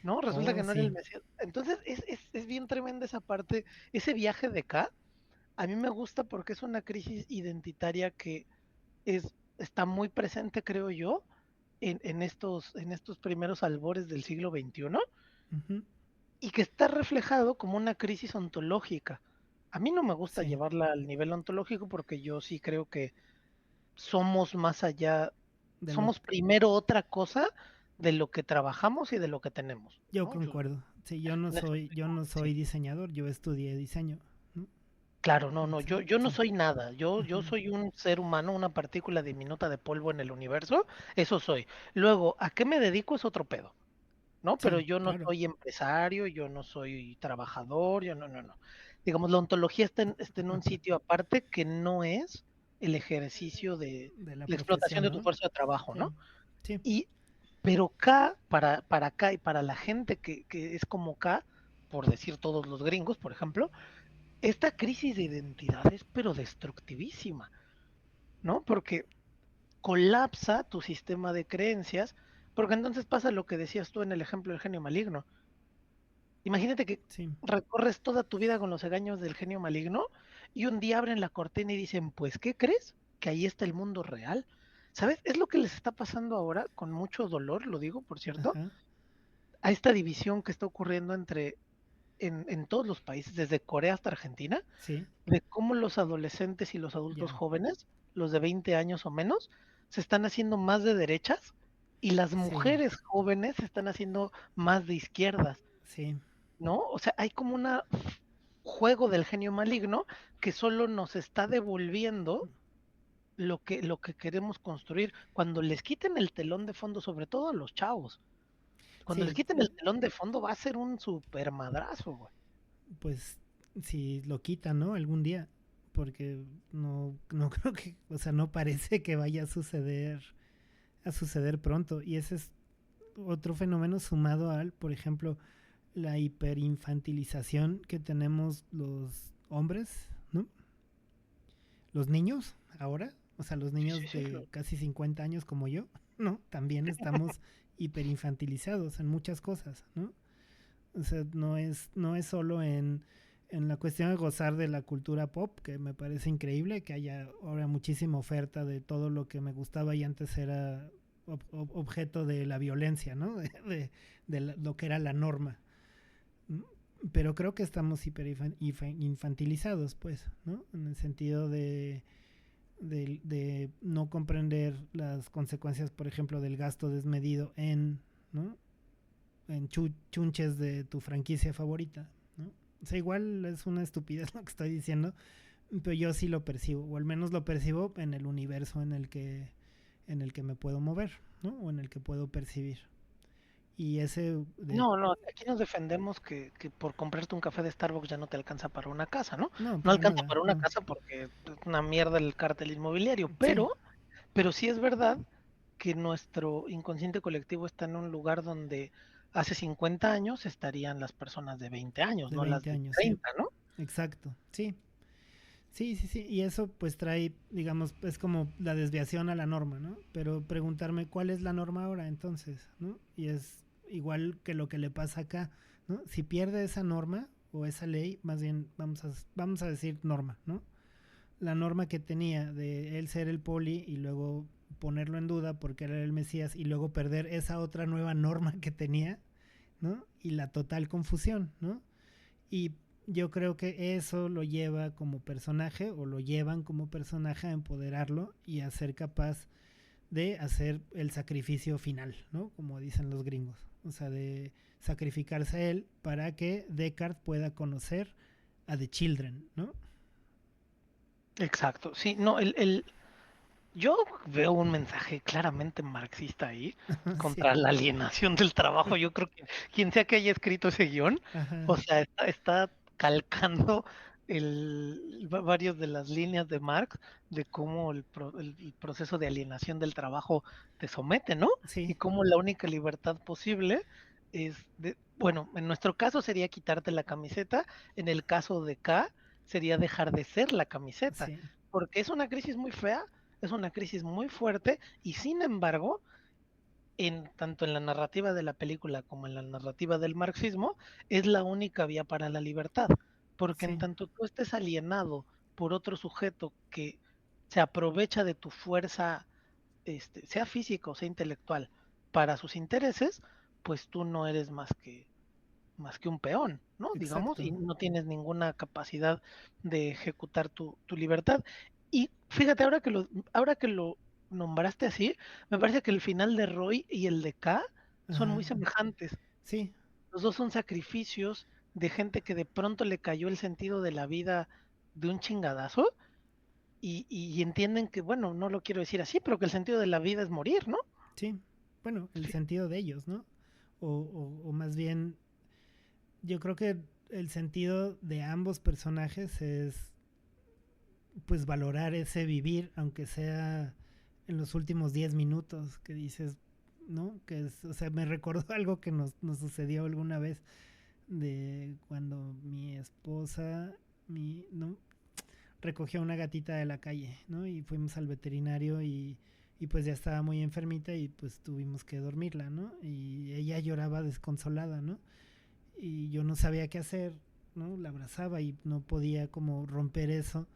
Speaker 2: ¿No? Resulta
Speaker 1: Oh,
Speaker 2: que no era el
Speaker 1: sí,
Speaker 2: Mesías. Entonces es bien tremenda esa parte, ese viaje de acá, a mí me gusta porque es una crisis identitaria que está muy presente, creo yo, en estos primeros albores del siglo XXI
Speaker 1: Ujú.
Speaker 2: y que está reflejado como una crisis ontológica. A mí no me gusta
Speaker 1: Sí,
Speaker 2: llevarla al nivel ontológico porque yo sí creo que somos más allá,
Speaker 1: de lo
Speaker 2: somos primero otra cosa de lo que trabajamos y de lo que tenemos,
Speaker 1: yo
Speaker 2: ¿no?
Speaker 1: concuerdo. Sí,
Speaker 2: En ese
Speaker 1: yo
Speaker 2: aspecto,
Speaker 1: no
Speaker 2: sí.
Speaker 1: soy diseñador, yo estudié diseño, ¿no?
Speaker 2: Claro, no, no,
Speaker 1: Sí,
Speaker 2: yo no
Speaker 1: sí.
Speaker 2: soy nada, yo
Speaker 1: Ujú.
Speaker 2: soy un ser humano, una partícula diminuta de polvo en el universo, eso soy. Luego, ¿a qué me dedico? Es otro pedo, ¿no? Pero
Speaker 1: Sí,
Speaker 2: yo no
Speaker 1: claro.
Speaker 2: soy empresario, yo no soy trabajador, yo no, no, no. Digamos, la ontología está en un sitio aparte que no es el ejercicio de
Speaker 1: De la
Speaker 2: la explotación
Speaker 1: profesión,
Speaker 2: de tu
Speaker 1: ¿no?
Speaker 2: fuerza de trabajo,
Speaker 1: Sí,
Speaker 2: ¿no?
Speaker 1: sí,
Speaker 2: Y, pero K, para acá y para la gente que es como K, por decir todos los gringos, por ejemplo, esta crisis de identidad es pero destructivísima, ¿no? Porque colapsa tu sistema de creencias, porque entonces pasa lo que decías tú en el ejemplo del genio maligno. Imagínate que
Speaker 1: sí.
Speaker 2: recorres toda tu vida con los engaños del genio maligno y un día abren la cortina y dicen, pues, ¿qué crees? Que ahí está el mundo real. ¿Sabes? Es lo que les está pasando ahora, con mucho dolor, lo digo, por cierto,
Speaker 1: Ajá.
Speaker 2: a esta división que está ocurriendo en todos los países, desde Corea hasta Argentina,
Speaker 1: Sí,
Speaker 2: de cómo los adolescentes y los adultos
Speaker 1: ya.
Speaker 2: jóvenes, los de 20 años o menos, se están haciendo más de derechas y las
Speaker 1: Sí,
Speaker 2: mujeres jóvenes se están haciendo más de izquierdas,
Speaker 1: sí.
Speaker 2: ¿no? O sea, hay como un juego del genio maligno que solo nos está devolviendo lo que queremos construir. Cuando les quiten el telón de fondo, sobre todo a los chavos, cuando les
Speaker 1: Sí,
Speaker 2: quiten el telón de fondo va a ser un super madrazo, güey.
Speaker 1: pues si lo quitan, ¿no? Algún día. Porque no creo que, o sea, no parece que vaya a suceder pronto. Y ese es otro fenómeno sumado al, por ejemplo, la hiperinfantilización que tenemos los hombres, ¿no? Los niños ahora, o sea, los
Speaker 2: Sí, sí,
Speaker 1: niños
Speaker 2: sí.
Speaker 1: de casi 50 años como yo, ¿no? También estamos hiperinfantilizados en muchas cosas, ¿no? O sea, no es solo en la cuestión de gozar de la cultura pop, que me parece increíble, que haya ahora muchísima oferta de todo lo que me gustaba y antes era objeto de la violencia, ¿no? Lo que era la norma. Pero creo que estamos infantilizados, pues, ¿no? En el sentido de no comprender las consecuencias, por ejemplo, del gasto desmedido ¿no? En chunches de tu franquicia favorita, ¿no? O sea, igual es una estupidez lo que estoy diciendo, pero yo sí lo percibo, o al menos lo percibo en el universo en el que me puedo mover, ¿no? O en el que puedo percibir. Y ese de
Speaker 2: No, no, aquí nos defendemos que por comprarte un café de Starbucks ya no te alcanza para una casa, ¿no?
Speaker 1: no,
Speaker 2: No
Speaker 1: para
Speaker 2: alcanza
Speaker 1: nada,
Speaker 2: para una
Speaker 1: no.
Speaker 2: casa porque es una mierda el cártel inmobiliario,
Speaker 1: Sí,
Speaker 2: pero sí es verdad que nuestro inconsciente colectivo está en un lugar donde hace 50 años estarían las personas de 20 años,
Speaker 1: de
Speaker 2: no las
Speaker 1: 20
Speaker 2: de
Speaker 1: años, sí.
Speaker 2: 30, ¿no?
Speaker 1: Exacto, sí. Sí, sí, sí. Y eso pues trae, digamos, es como la desviación a la norma, ¿no? Pero preguntarme cuál es la norma ahora entonces, ¿no? Y es igual que lo que le pasa acá, ¿no? Si pierde esa norma o esa ley, más bien vamos a decir norma, ¿no? La norma que tenía de él ser el poli y luego ponerlo en duda porque era el Mesías y luego perder esa otra nueva norma que tenía, ¿no? Y la total confusión, ¿no? Y yo creo que eso lo lleva como personaje o lo llevan como personaje a empoderarlo y a ser capaz de hacer el sacrificio final, ¿no? Como dicen los gringos. O sea, de sacrificarse a él para que Descartes pueda conocer a The Children, ¿no?
Speaker 2: Exacto, sí, no, yo veo un mensaje claramente marxista ahí
Speaker 1: Sí.
Speaker 2: contra la alienación del trabajo. Yo creo que quien sea que haya escrito ese guión,
Speaker 1: Ajá.
Speaker 2: o sea, está calcando varios de las líneas de Marx de cómo el proceso de alienación del trabajo te somete, ¿no? Y
Speaker 1: Sí,
Speaker 2: cómo la única libertad posible bueno, en nuestro caso sería quitarte la camiseta, en el caso de K sería dejar de ser la camiseta,
Speaker 1: sí,
Speaker 2: porque es una crisis muy fea, es una crisis muy fuerte y sin embargo, tanto en la narrativa de la película como en la narrativa del marxismo, es la única vía para la libertad, porque en
Speaker 1: sí,
Speaker 2: tanto tú estés alienado por otro sujeto que se aprovecha de tu fuerza sea físico, sea intelectual, para sus intereses, pues tú no eres más que un peón, ¿no? Digamos, y
Speaker 1: Exacto.
Speaker 2: no tienes ninguna capacidad de ejecutar tu libertad. Y fíjate, ahora que lo nombraste así, me parece que el final de Roy y el de K son muy
Speaker 1: Ajá.
Speaker 2: semejantes.
Speaker 1: Sí,
Speaker 2: Los dos son sacrificios de gente que de pronto le cayó el sentido de la vida de un chingadazo y entienden que, bueno, no lo quiero decir así, pero que el sentido de la vida es morir, ¿no?
Speaker 1: sí. Bueno, el
Speaker 2: Sí,
Speaker 1: sentido de ellos, ¿no? O más bien, yo creo que el sentido de ambos personajes es pues valorar ese vivir, aunque sea en los últimos 10 minutos, que dices, ¿no? Que es, o sea, me recordó algo que nos sucedió alguna vez de cuando mi esposa, no, recogió una gatita de la calle, ¿no? Y fuimos al veterinario y pues ya estaba muy enfermita y pues tuvimos que dormirla, ¿no? Y ella lloraba desconsolada, ¿no? Y yo no sabía qué hacer, ¿no? La abrazaba y no podía como romper eso.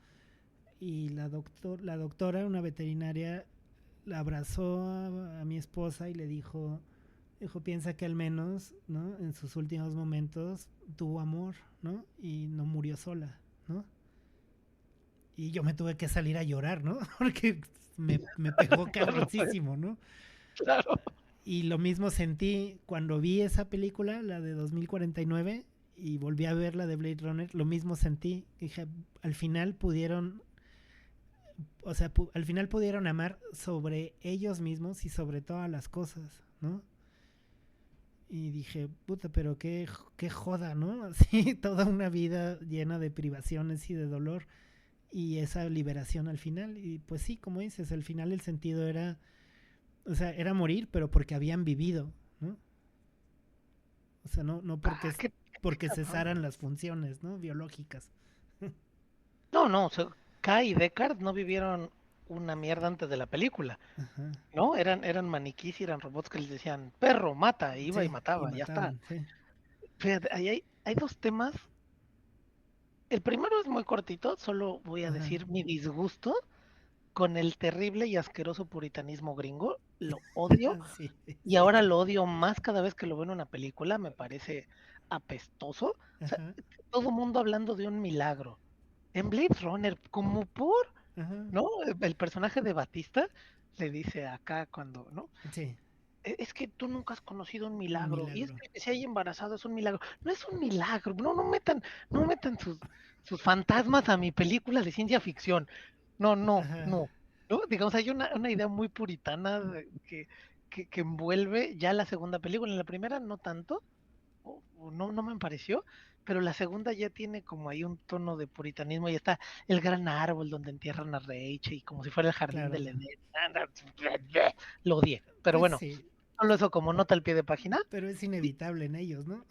Speaker 1: Y la doctora, una veterinaria, la abrazó a mi esposa y le dijo, piensa que al menos, ¿no? En sus últimos momentos tuvo amor, ¿no? Y no murió sola, ¿no? Y yo me tuve que salir a llorar, ¿no? Porque me pegó
Speaker 2: claro, pues,
Speaker 1: cabroncísimo, ¿no?
Speaker 2: claro.
Speaker 1: Y lo mismo sentí cuando vi esa película, la de 2049, y volví a ver la de Blade Runner, lo mismo sentí. Dije, al final pudieron, o sea, al final pudieron amar sobre ellos mismos y sobre todas las cosas, ¿no? Y dije, puta, pero qué joda, ¿no? Así, toda una vida llena de privaciones y de dolor y esa liberación al final. Y pues sí, como dices, al final el sentido era, o sea, era morir, pero porque habían vivido, ¿no? O sea, no
Speaker 2: Ah, qué
Speaker 1: porque
Speaker 2: cabrón.
Speaker 1: cesaran las funciones, ¿no? Biológicas.
Speaker 2: No, no, o sea, Kai y Deckard no vivieron una mierda antes de la película,
Speaker 1: Ajá.
Speaker 2: ¿no? Eran maniquís y eran robots que les decían, perro, mata, e iba y
Speaker 1: Sí, y
Speaker 2: mataba, ya está.
Speaker 1: mataban, sí.
Speaker 2: Fíjate, ahí hay dos temas. El primero es muy cortito, solo voy a
Speaker 1: Ajá.
Speaker 2: decir mi disgusto con el terrible y asqueroso puritanismo gringo. Lo odio
Speaker 1: Sí,
Speaker 2: y
Speaker 1: sí.
Speaker 2: ahora lo odio más cada vez que lo veo en una película, me parece apestoso. O sea,
Speaker 1: Ajá.
Speaker 2: todo mundo hablando de un milagro. En Blade Runner, como por,
Speaker 1: Ajá.
Speaker 2: ¿no? El personaje de Batista le dice acá cuando, ¿no?
Speaker 1: Sí,
Speaker 2: Es que tú nunca has conocido un
Speaker 1: un
Speaker 2: milagro, y es
Speaker 1: milagro.
Speaker 2: que el que se haya embarazado es un milagro. No es un milagro, no metan sus fantasmas a mi película de ciencia ficción. No, no,
Speaker 1: Ajá.
Speaker 2: no. ¿No? Digamos, hay una idea muy puritana que envuelve ya la segunda película. En la primera no tanto, o no me pareció, pero la segunda ya tiene como ahí un tono de puritanismo y está el gran árbol donde entierran a Rachel y como si fuera el jardín
Speaker 1: Claro.
Speaker 2: del Edén. Lo odié, pero
Speaker 1: Pues
Speaker 2: bueno,
Speaker 1: sí,
Speaker 2: solo eso como nota al pie de página.
Speaker 1: pero es
Speaker 2: Y
Speaker 1: inevitable en ellos, ¿no?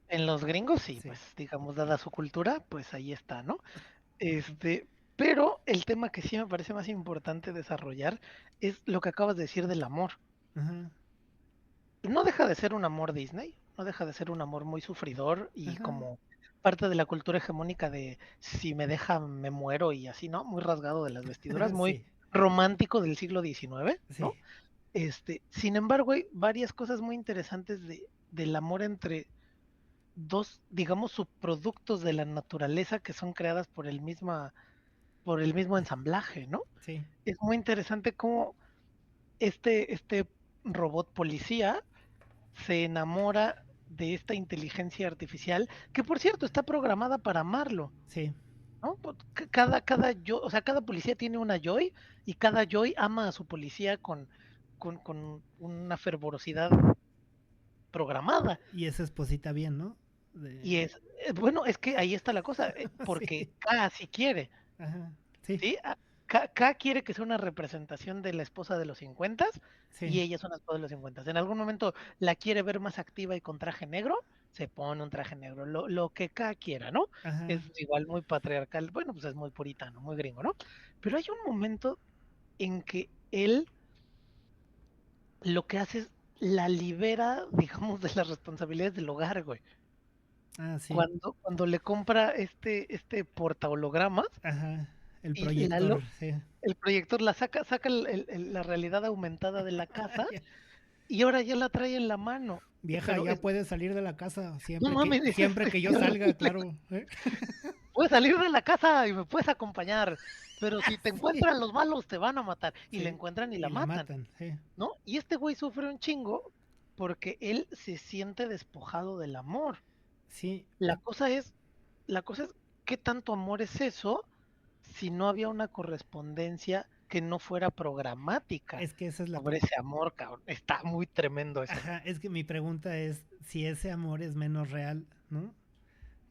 Speaker 2: en los gringos sí,
Speaker 1: Sí.
Speaker 2: pues digamos, dada su cultura, pues ahí está, ¿no? Pero el tema que sí me parece más importante desarrollar es lo que acabas de decir del amor.
Speaker 1: Ajá.
Speaker 2: No deja de ser un amor Disney, no deja de ser un amor muy sufridor y
Speaker 1: Ajá.
Speaker 2: como parte de la cultura hegemónica de si me deja me muero y así, ¿no? Muy rasgado de las vestiduras, muy
Speaker 1: Sí,
Speaker 2: romántico del siglo XIX,
Speaker 1: sí.
Speaker 2: ¿no? Sin embargo, hay varias cosas muy interesantes del amor entre dos, digamos, subproductos de la naturaleza que son creadas por el mismo ensamblaje, ¿no?
Speaker 1: Sí.
Speaker 2: Es muy interesante cómo este robot policía se enamora de esta inteligencia artificial, que por cierto está programada para amarlo,
Speaker 1: Sí.
Speaker 2: ¿no? Cada policía tiene una Joy y cada Joy ama a su policía con una fervorosidad programada.
Speaker 1: Y esa esposita bien, ¿no?
Speaker 2: Y
Speaker 1: De...
Speaker 2: bueno, es que ahí está la cosa, porque
Speaker 1: Sí.
Speaker 2: K sí quiere,
Speaker 1: Ajá. Sí.
Speaker 2: ¿sí? K quiere que sea una representación de la esposa de los 50
Speaker 1: Sí.
Speaker 2: y ella es una esposa de los 50. En algún momento la quiere ver más activa y con traje negro, se pone un traje negro, lo que K quiera, ¿no? Es
Speaker 1: Ajá.
Speaker 2: igual muy patriarcal, bueno, pues es muy puritano, muy gringo, ¿no? Pero hay un momento en que él lo que hace es la libera, digamos, de las responsabilidades del hogar, güey.
Speaker 1: Ah, sí.
Speaker 2: Cuando le compra este porta hologramas,
Speaker 1: Ajá. El
Speaker 2: y Lalo,
Speaker 1: proyector, sí.
Speaker 2: el proyector la saca la realidad aumentada de la casa y ahora ya la trae en la mano.
Speaker 1: Vieja,
Speaker 2: Pero
Speaker 1: ya
Speaker 2: es,
Speaker 1: puedes salir de la casa
Speaker 2: no mames, es
Speaker 1: siempre que yo salga,
Speaker 2: terrible.
Speaker 1: claro. ¿Eh?
Speaker 2: Puedes salir de la casa y me puedes acompañar, pero si te
Speaker 1: Sí,
Speaker 2: encuentran los malos te van a matar. Y la
Speaker 1: sí.
Speaker 2: encuentran y la
Speaker 1: Y la
Speaker 2: matan,
Speaker 1: matan, sí.
Speaker 2: ¿no? Y este güey sufre un chingo porque él se siente despojado del amor.
Speaker 1: Sí,
Speaker 2: La cosa es, la cosa es, ¿qué tanto amor es eso si no había una correspondencia que no fuera programática
Speaker 1: es que esa es la...
Speaker 2: sobre ese amor, cabrón? Está muy tremendo eso.
Speaker 1: Ajá, es que mi pregunta es si ese amor es menos real, ¿no?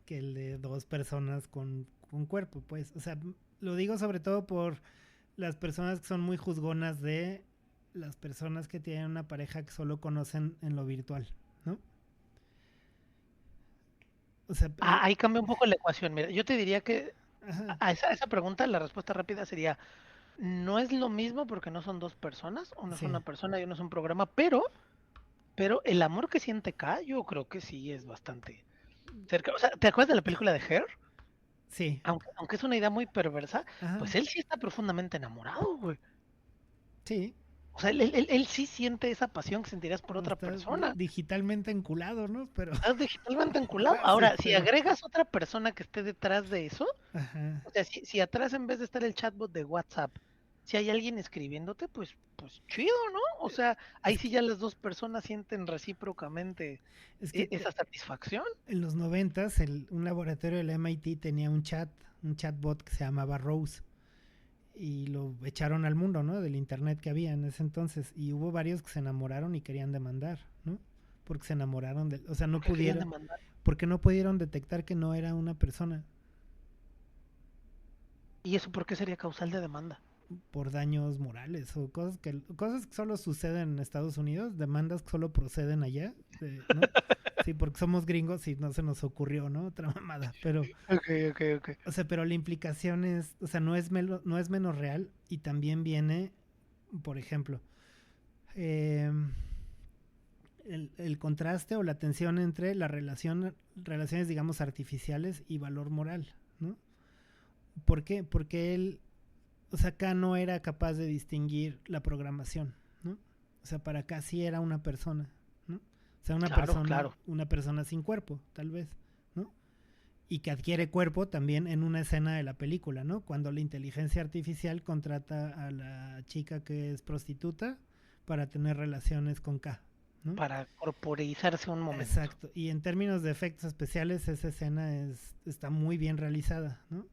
Speaker 1: Que el de dos personas con cuerpo, pues. O sea, lo digo sobre todo por las personas que son muy juzgonas de las personas que tienen una pareja que solo conocen en lo virtual, ¿no? O sea,
Speaker 2: Ahí cambia un poco la ecuación. Mira, yo te diría que
Speaker 1: ajá,
Speaker 2: a esa pregunta la respuesta rápida sería, no es lo mismo porque no son dos personas, uno es
Speaker 1: sí,
Speaker 2: una persona y uno es un programa, pero el amor que siente K, yo creo que sí es bastante cerca. O sea, ¿te acuerdas de la película de Her?
Speaker 1: sí,
Speaker 2: Aunque es una idea muy perversa,
Speaker 1: ajá,
Speaker 2: pues él sí está profundamente enamorado, güey.
Speaker 1: sí.
Speaker 2: O sea, él sí siente esa pasión que sentirías por
Speaker 1: No
Speaker 2: otra
Speaker 1: está
Speaker 2: persona.
Speaker 1: digitalmente enculado, ¿no? Pero,
Speaker 2: Estás digitalmente enculado.
Speaker 1: sí,
Speaker 2: Ahora, si
Speaker 1: pero,
Speaker 2: agregas otra persona que esté detrás de eso,
Speaker 1: ajá.
Speaker 2: o sea, si atrás en vez de estar el chatbot de WhatsApp, si hay alguien escribiéndote, pues chido, ¿no? O sea, ahí
Speaker 1: Es
Speaker 2: sí
Speaker 1: que,
Speaker 2: ya las dos personas sienten recíprocamente
Speaker 1: es que
Speaker 2: esa satisfacción.
Speaker 1: en los noventas un laboratorio del MIT tenía un chatbot que se llamaba Rose y lo echaron al mundo, ¿no? Del internet que había en ese entonces y hubo varios que se enamoraron y querían demandar, ¿no? Porque se enamoraron de, o sea, no
Speaker 2: Porque querían
Speaker 1: pudieron,
Speaker 2: demandar.
Speaker 1: porque no pudieron detectar que no era una persona
Speaker 2: ¿Y eso por qué sería causal de demanda?
Speaker 1: por daños morales o cosas que solo suceden en Estados Unidos, demandas que solo proceden allá, ¿no? Sí, porque somos gringos y no se nos ocurrió, ¿no? Otra mamada, pero
Speaker 2: Ok, ok, ok.
Speaker 1: o sea, pero la implicación es, o sea, no es menos real y también viene, por ejemplo, eh, el contraste o la tensión entre relaciones, digamos, artificiales y valor moral, ¿no? ¿Por qué? Porque él, o sea, acá no era capaz de distinguir la programación, ¿no? O sea, para acá sí era una persona, ¿no? O sea,
Speaker 2: Claro, claro.
Speaker 1: una persona sin cuerpo, tal vez, ¿no? Y que adquiere cuerpo también en una escena de la película, ¿no? Cuando la inteligencia artificial contrata a la chica que es prostituta para tener relaciones con K, ¿no?
Speaker 2: Para corporeizarse un momento.
Speaker 1: Exacto. Y en términos de efectos especiales, esa escena está muy bien realizada, ¿no?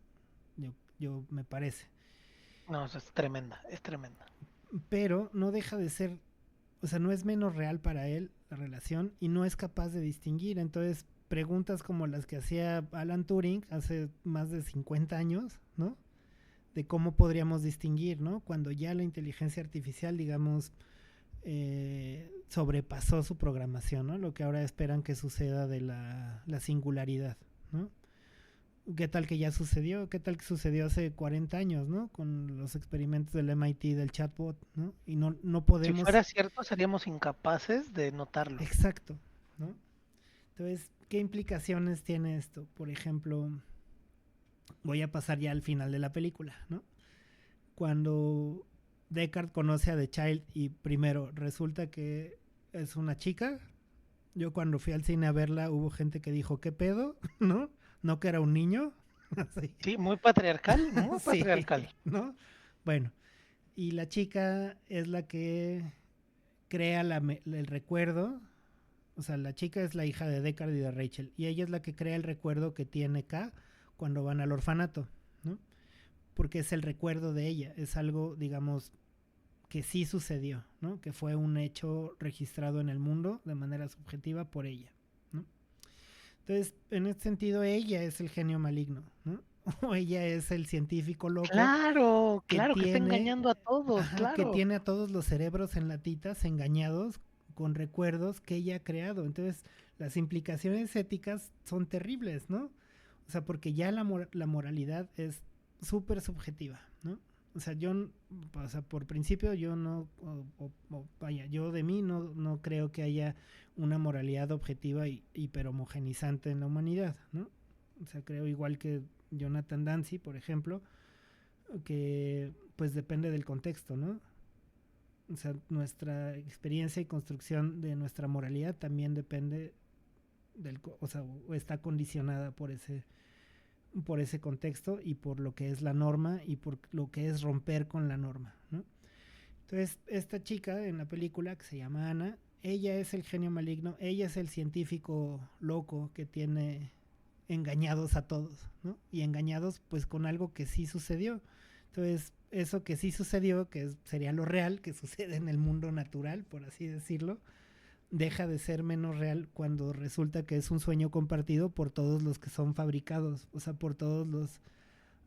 Speaker 1: Yo me parece.
Speaker 2: No, eso es tremenda, es tremenda.
Speaker 1: Pero no deja de ser, o sea, no es menos real para él la relación y no es capaz de distinguir. Entonces, preguntas como las que hacía Alan Turing hace más de 50 años, ¿no? De cómo podríamos distinguir, ¿no? Cuando ya la inteligencia artificial, digamos, sobrepasó su programación, ¿no? Lo que ahora esperan que suceda de la singularidad, ¿no? ¿Qué tal que ya sucedió? ¿Qué tal que sucedió hace 40 años, ¿no? Con los experimentos del MIT del chatbot, ¿no? Y no
Speaker 2: Si
Speaker 1: podemos...
Speaker 2: fuera cierto, seríamos incapaces de notarlo.
Speaker 1: Exacto, ¿no? Entonces, ¿qué implicaciones tiene esto? Por ejemplo, voy a pasar ya al final de la película, ¿no? Cuando Deckard conoce a The Child y primero resulta que es una chica. Yo cuando fui al cine a verla hubo gente que dijo, ¿qué pedo? ¿No? No que era un niño. Así.
Speaker 2: Sí, muy patriarcal, muy
Speaker 1: Sí,
Speaker 2: patriarcal.
Speaker 1: ¿no? Bueno, y la chica es la que crea el recuerdo. O sea, la chica es la hija de Deckard y de Rachel. Y ella es la que crea el recuerdo que tiene K cuando van al orfanato, ¿no? Porque es el recuerdo de ella. Es algo, digamos, que sí sucedió, ¿no? Que fue un hecho registrado en el mundo de manera subjetiva por ella, ¿no? Entonces, en este sentido, ella es el genio maligno, ¿no? O ella es el científico loco
Speaker 2: Claro,
Speaker 1: que
Speaker 2: claro que está
Speaker 1: tiene,
Speaker 2: engañando a todos,
Speaker 1: ajá, que
Speaker 2: claro.
Speaker 1: tiene a todos los cerebros en latitas engañados con recuerdos que ella ha creado. Entonces, las implicaciones éticas son terribles, ¿no? O sea, porque ya la moralidad es súper subjetiva, ¿no? O sea, o sea, por principio yo no, vaya, yo de mí no creo que haya una moralidad objetiva y hiperhomogenizante en la humanidad, ¿no? O sea, creo igual que Jonathan Dancy, por ejemplo, que pues depende del contexto, ¿no? O sea, nuestra experiencia y construcción de nuestra moralidad también depende o sea, o está condicionada por ese contexto y por lo que es la norma y por lo que es romper con la norma, ¿no? Entonces, esta chica en la película que se llama Ana, ella es el genio maligno, ella es el científico loco que tiene engañados a todos, ¿no? Y engañados pues con algo que sí sucedió. Entonces, eso que sí sucedió, sería lo real, que sucede en el mundo natural, por así decirlo, deja de ser menos real cuando resulta que es un sueño compartido por todos los que son fabricados, o sea, por todos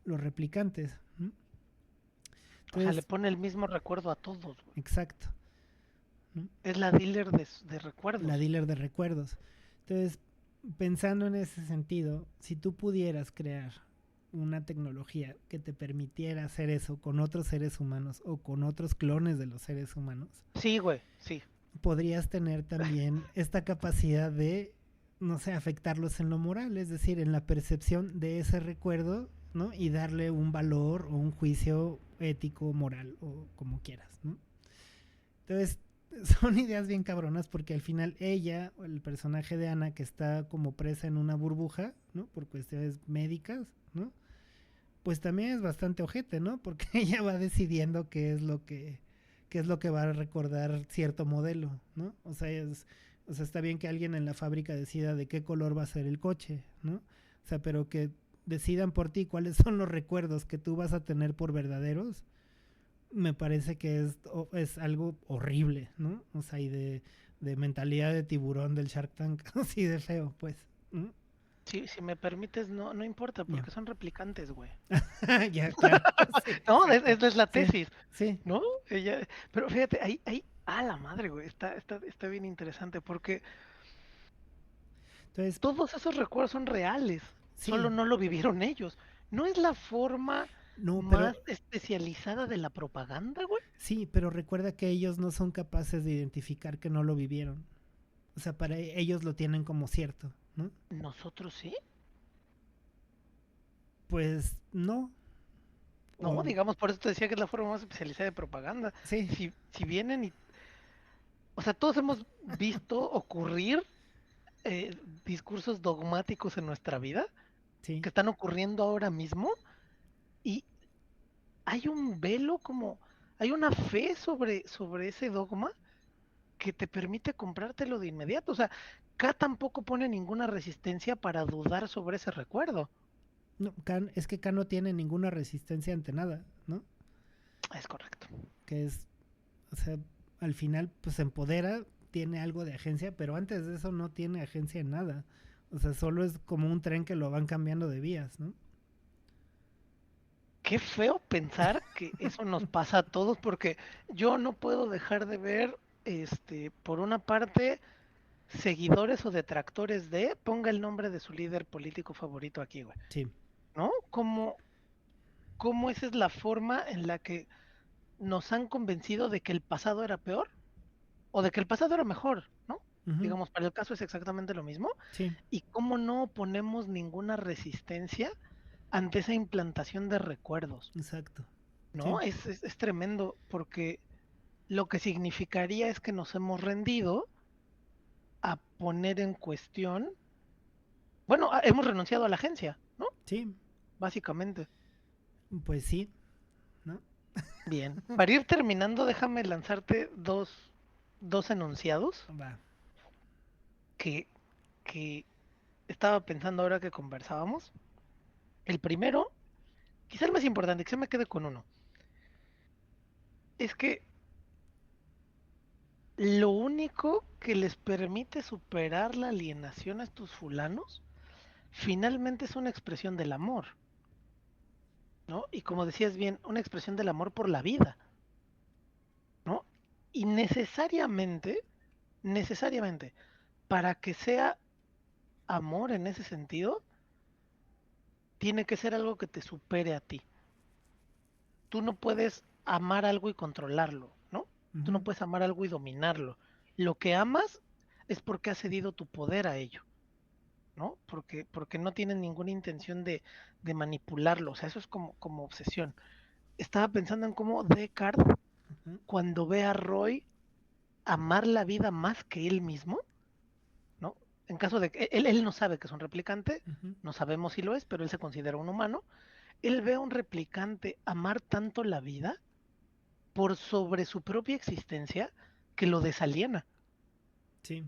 Speaker 1: los replicantes. ¿Mm?
Speaker 2: O sea, le
Speaker 1: Entonces,
Speaker 2: pone el mismo recuerdo a todos, güey.
Speaker 1: exacto. ¿No?
Speaker 2: Es la dealer de
Speaker 1: La
Speaker 2: recuerdos.
Speaker 1: dealer de recuerdos. Entonces, pensando en ese sentido, si tú pudieras crear una tecnología que te permitiera hacer eso con otros seres humanos o con otros clones de los seres humanos,
Speaker 2: Sí, güey, sí.
Speaker 1: podrías tener también esta capacidad de, no sé, afectarlos en lo moral, es decir, en la percepción de ese recuerdo, ¿no? Y darle un valor o un juicio ético, moral o como quieras, ¿no? Entonces, son ideas bien cabronas porque al final ella, el personaje de Ana, que está como presa en una burbuja, ¿no? Por cuestiones médicas, ¿no? Pues también es bastante ojete, ¿no? Porque ella va decidiendo qué es lo que va a recordar cierto modelo, ¿no? O sea, está bien que alguien en la fábrica decida de qué color va a ser el coche, ¿no? O sea, pero que decidan por ti cuáles son los recuerdos que tú vas a tener por verdaderos, me parece que es algo horrible, ¿no? O sea, de mentalidad de tiburón del Shark Tank, así de feo, pues. ¿No?
Speaker 2: Sí, si me permites, no, no importa,
Speaker 1: Ya.
Speaker 2: porque son replicantes, güey.
Speaker 1: Ya, claro. Sí,
Speaker 2: No,
Speaker 1: exacto.
Speaker 2: esa es la
Speaker 1: Sí,
Speaker 2: tesis,
Speaker 1: sí.
Speaker 2: ¿no? Ella, pero fíjate, a la madre, güey, está bien interesante, porque
Speaker 1: Entonces,
Speaker 2: todos esos recuerdos son reales, solo
Speaker 1: sí.
Speaker 2: no lo vivieron ellos. ¿No es la forma
Speaker 1: No, pero
Speaker 2: más especializada de la propaganda, güey?
Speaker 1: sí, pero recuerda que ellos no son capaces de identificar que no lo vivieron. O sea, para ellos lo tienen como cierto, ¿no?
Speaker 2: Nosotros sí.
Speaker 1: Pues no.
Speaker 2: No,
Speaker 1: O,
Speaker 2: digamos, por eso te decía que es la forma más especializada de propaganda.
Speaker 1: sí,
Speaker 2: Si vienen y... O sea, todos hemos visto ocurrir discursos dogmáticos en nuestra vida
Speaker 1: sí.
Speaker 2: que están ocurriendo ahora mismo y hay un velo como... Hay una fe sobre ese dogma que te permite comprártelo de inmediato. O sea, K tampoco pone ninguna resistencia para dudar sobre ese recuerdo.
Speaker 1: No, es que K no tiene ninguna resistencia ante nada, ¿no?
Speaker 2: Es correcto.
Speaker 1: Que es, o sea, al final pues se empodera, tiene algo de agencia, pero antes de eso no tiene agencia en nada. O sea, solo es como un tren que lo van cambiando de vías, ¿no?
Speaker 2: Qué feo pensar que eso nos pasa a todos porque yo no puedo dejar de ver, por una parte, seguidores o detractores de, ponga el nombre de su líder político favorito aquí, güey,
Speaker 1: Sí,
Speaker 2: ¿no? Cómo esa es la forma en la que nos han convencido de que el pasado era peor o de que el pasado era mejor, ¿no?
Speaker 1: ujú,
Speaker 2: Digamos, para el caso es exactamente lo mismo.
Speaker 1: sí,
Speaker 2: Y cómo no ponemos ninguna resistencia ante esa implantación de recuerdos,
Speaker 1: exacto. Sí,
Speaker 2: ¿no? Es tremendo porque lo que significaría es que nos hemos rendido a poner en cuestión, bueno, hemos renunciado a la agencia, ¿no?
Speaker 1: sí,
Speaker 2: Básicamente.
Speaker 1: pues sí, ¿no?
Speaker 2: Bien. Para ir terminando, déjame lanzarte dos enunciados
Speaker 1: Va.
Speaker 2: que, que estaba pensando ahora que conversábamos. El primero, quizá el más importante, que se me quede con uno, es que lo único que les permite superar la alienación a estos fulanos, finalmente es una expresión del amor, ¿no? Y como decías bien, una expresión del amor por la vida, ¿no? Y necesariamente, para que sea amor en ese sentido, tiene que ser algo que te supere a ti. Tú no puedes amar algo y controlarlo, ¿no? Tú no
Speaker 1: Ujú,
Speaker 2: puedes amar algo y dominarlo. Lo que amas es porque has cedido tu poder a ello, ¿no? Porque no tienen ninguna intención de manipularlo, o sea, eso es como obsesión. estaba pensando en cómo Deckard,
Speaker 1: Ujú,
Speaker 2: cuando ve a Roy amar la vida más que él mismo, ¿no? En caso de que él no sabe que es un replicante,
Speaker 1: ujú.
Speaker 2: no sabemos si lo es, pero él se considera un humano. Él ve a un replicante amar tanto la vida por sobre su propia existencia que lo desaliena,
Speaker 1: Sí,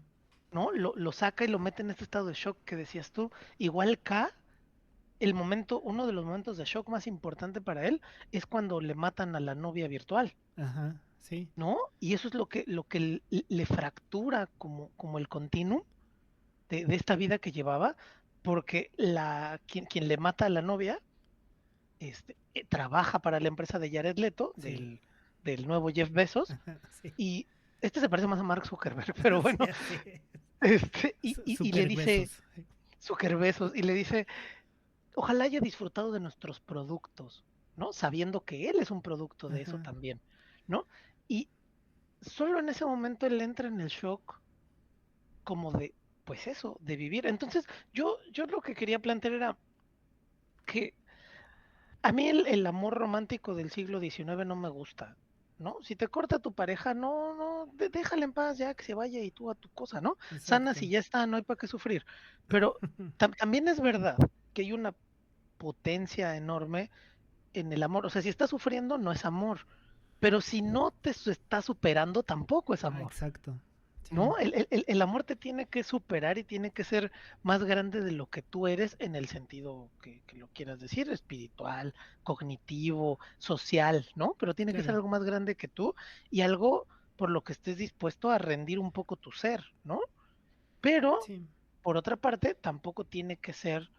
Speaker 2: ¿no? Lo saca y lo mete en este estado de shock que decías tú. Igual K, uno de los momentos de shock más importante para él es cuando le matan a la novia virtual,
Speaker 1: ajá, sí,
Speaker 2: ¿no? Y eso es lo que le fractura como el continuum de esta vida que llevaba, porque quien le mata a la novia trabaja para la empresa de Jared Leto,
Speaker 1: sí,
Speaker 2: del nuevo Jeff Bezos,
Speaker 1: ajá, sí,
Speaker 2: y este se parece más a Mark Zuckerberg, pero
Speaker 1: sí,
Speaker 2: bueno,
Speaker 1: así es.
Speaker 2: y le
Speaker 1: Super
Speaker 2: dice
Speaker 1: besos.
Speaker 2: Zucker Bezos, y le dice, ojalá haya disfrutado de nuestros productos, ¿no? Sabiendo que él es un producto de eso
Speaker 1: Ajá,
Speaker 2: también, ¿no? Y solo en ese momento él entra en el shock como de, pues eso, de vivir. Entonces, yo lo que quería plantear era que a mí el amor romántico del siglo XIX no me gusta, ¿no? Si te corta tu pareja, déjala en paz ya que se vaya y tú a tu cosa, ¿no? Sanas
Speaker 1: exacto.
Speaker 2: y ya está, no hay para qué sufrir. Pero también es verdad que hay una potencia enorme en el amor. O sea, si estás sufriendo, no es amor. Pero si no está superando, tampoco es
Speaker 1: Ah,
Speaker 2: amor.
Speaker 1: exacto. Sí,
Speaker 2: ¿No? El amor te tiene que superar y tiene que ser más grande de lo que tú eres en el sentido que lo quieras decir, espiritual, cognitivo, social, ¿no? Pero tiene que ser
Speaker 1: claro.
Speaker 2: algo más grande que tú y algo por lo que estés dispuesto a rendir un poco tu ser, ¿no? Pero,
Speaker 1: Sí,
Speaker 2: por otra parte, tampoco tiene que ser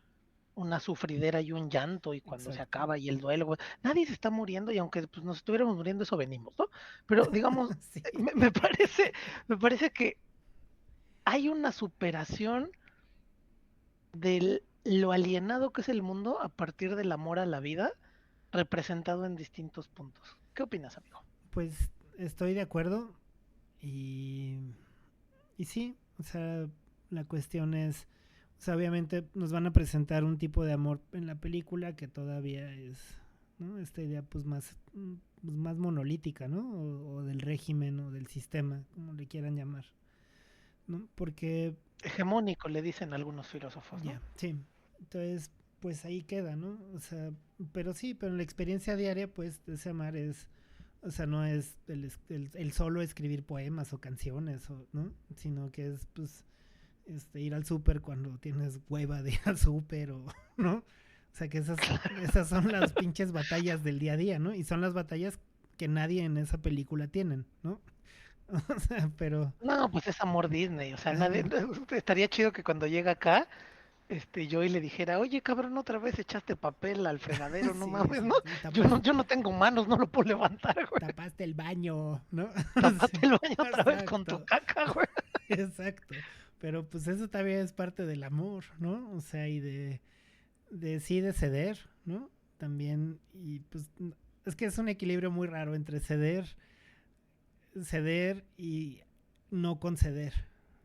Speaker 2: una sufridera y un llanto y cuando se
Speaker 1: exacto.
Speaker 2: acaba y el duelo, güey, nadie se está muriendo y aunque pues, nos estuviéramos muriendo, eso venimos, ¿no? Pero digamos,
Speaker 1: Sí,
Speaker 2: me parece que hay una superación de lo alienado que es el mundo a partir del amor a la vida representado en distintos puntos. ¿Qué opinas, amigo?
Speaker 1: pues estoy de acuerdo y, y sí, o sea, la cuestión es, o sea, obviamente nos van a presentar un tipo de amor en la película que todavía es, ¿no? Esta idea pues más monolítica, ¿no? O del régimen o del sistema, como le quieran llamar, ¿no? Porque
Speaker 2: Hegemónico, le dicen algunos filósofos, ¿no?
Speaker 1: ya, sí. Entonces, pues ahí queda, ¿no? O sea, pero sí, pero en la experiencia diaria, pues ese amar es, o sea, no es el solo escribir poemas o canciones, o, ¿no? Sino que es, pues, ir al súper cuando tienes hueva de ir al súper, o, ¿no? O sea, que esas son las pinches batallas del día a día, ¿no? Y son las batallas que nadie en esa película tienen, ¿no? O sea, pero,
Speaker 2: No, pues es amor Disney, o sea, nadie,
Speaker 1: ajá,
Speaker 2: estaría chido que cuando llega acá, yo y le dijera, oye, cabrón, otra vez echaste papel al fregadero, no
Speaker 1: sí,
Speaker 2: mames,
Speaker 1: sí,
Speaker 2: ¿no?
Speaker 1: sí,
Speaker 2: Yo no tengo manos, no lo puedo levantar, güey.
Speaker 1: tapaste el baño, ¿no? Sí,
Speaker 2: Tapaste el baño otra vez con tu
Speaker 1: exacto,
Speaker 2: caca, güey.
Speaker 1: exacto. Pero pues eso también es parte del amor, ¿no? O sea, y de sí de ceder, ¿no? También, y pues es que es un equilibrio muy raro entre ceder y no conceder,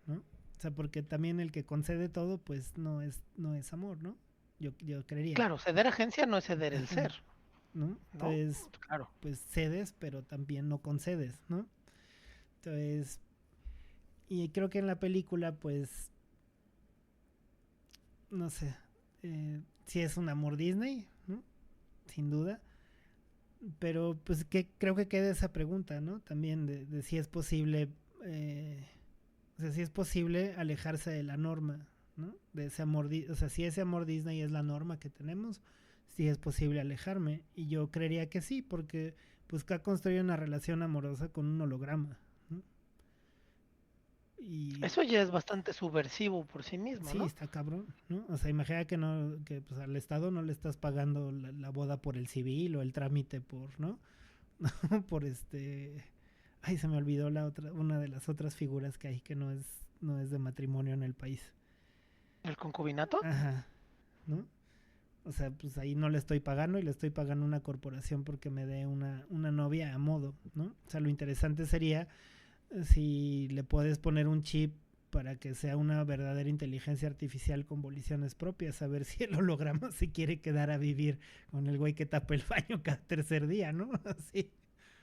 Speaker 1: ¿no? O sea, porque también el que concede todo, pues no es amor, ¿no? Yo creería.
Speaker 2: Claro, ceder agencia no es ceder el
Speaker 1: Ajá,
Speaker 2: ser,
Speaker 1: ¿no?
Speaker 2: ¿no?
Speaker 1: Entonces,
Speaker 2: Claro.
Speaker 1: pues cedes, pero también no concedes, ¿no? Entonces, y creo que en la película, pues, no sé, sí es un amor Disney, ¿no? Sin duda. Pero pues que creo que queda esa pregunta, ¿no? También de si es posible, o sea, si es posible alejarse de la norma, ¿no? De ese amor, o sea, si ese amor Disney es la norma que tenemos, si es posible alejarme. Y yo creería que sí, porque pues K construye una relación amorosa con un holograma, ¿no? Y
Speaker 2: Eso ya es bastante subversivo por sí mismo,
Speaker 1: sí,
Speaker 2: ¿no?
Speaker 1: está cabrón, ¿no? O sea, imagina que no, que pues al Estado no le estás pagando la boda por el civil o el trámite por, ¿no? Por ay, se me olvidó la otra, una de las otras figuras que hay que no es de matrimonio en el país.
Speaker 2: El concubinato.
Speaker 1: Ajá, ¿no? O sea, pues ahí no le estoy pagando y le estoy pagando a una corporación porque me dé una novia a modo, ¿no? O sea, lo interesante sería si le puedes poner un chip para que sea una verdadera inteligencia artificial con voliciones propias, a ver si el holograma se quiere quedar a vivir con el güey que tapa el baño cada tercer día, ¿no? Así.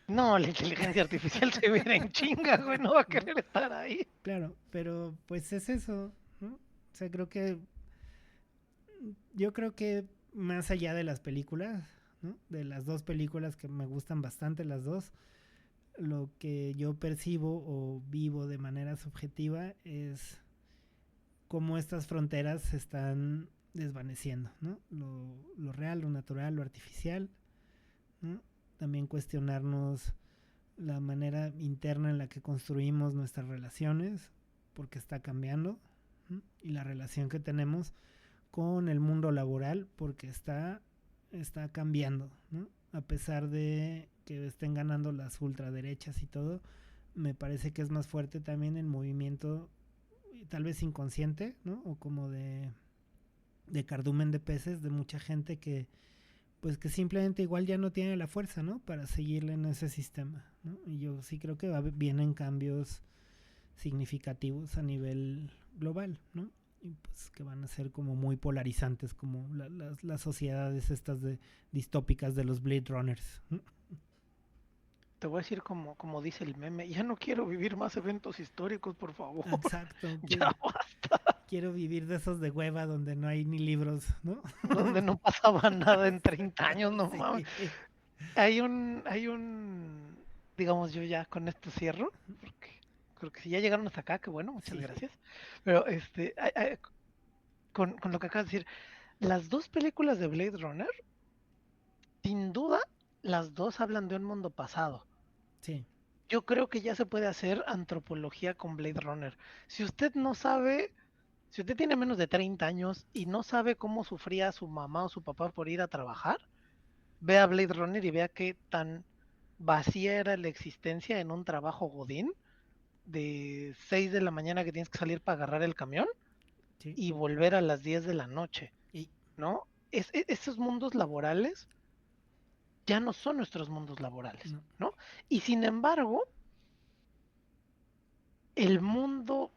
Speaker 2: No, la inteligencia artificial se viene en chinga, güey, no va a querer estar ahí.
Speaker 1: Claro, pero pues es eso, ¿no? O sea, yo creo que más allá de las películas, ¿no? De las dos películas que me gustan bastante las dos, lo que yo percibo o vivo de manera subjetiva es cómo estas fronteras se están desvaneciendo, ¿no? Lo real, lo natural, lo artificial, ¿no? También cuestionarnos la manera interna en la que construimos nuestras relaciones, porque está cambiando, ¿no? Y la relación que tenemos con el mundo laboral, porque está cambiando, ¿no? A pesar de que estén ganando las ultraderechas y todo, me parece que es más fuerte también el movimiento, tal vez inconsciente, ¿no? O como de cardumen de peces de mucha gente que pues que simplemente igual ya no tiene la fuerza, ¿no? Para seguirle en ese sistema, ¿no? Y yo sí creo que vienen cambios significativos a nivel global, ¿no? Y pues que van a ser como muy polarizantes, como las sociedades estas distópicas de los Blade Runners, ¿no?
Speaker 2: Te voy a decir como dice el meme, ya no quiero vivir más eventos históricos, por favor.
Speaker 1: Exacto,
Speaker 2: Ya basta.
Speaker 1: quiero vivir de esos de hueva donde no hay ni libros, ¿no?
Speaker 2: Donde no pasaba nada en 30 años, no mames.
Speaker 1: Sí.
Speaker 2: Digamos, yo ya con esto cierro, porque creo que si ya llegaron hasta acá, que bueno, muchas
Speaker 1: Sí.
Speaker 2: gracias. Pero con lo que acabas de decir, las dos películas de Blade Runner, sin duda, las dos hablan de un mundo pasado.
Speaker 1: Sí.
Speaker 2: Yo creo que ya se puede hacer antropología con Blade Runner. Si usted no sabe, si usted tiene menos de 30 años y no sabe cómo sufría su mamá o su papá por ir a trabajar, vea Blade Runner y vea qué tan vacía era la existencia en un trabajo godín de 6 de la mañana que tienes que salir para agarrar el camión
Speaker 1: Sí.
Speaker 2: y volver a las 10 de la noche,
Speaker 1: Y,
Speaker 2: ¿no? Esos mundos laborales ya no son nuestros mundos laborales,
Speaker 1: no.
Speaker 2: ¿no? Y sin embargo, el mundo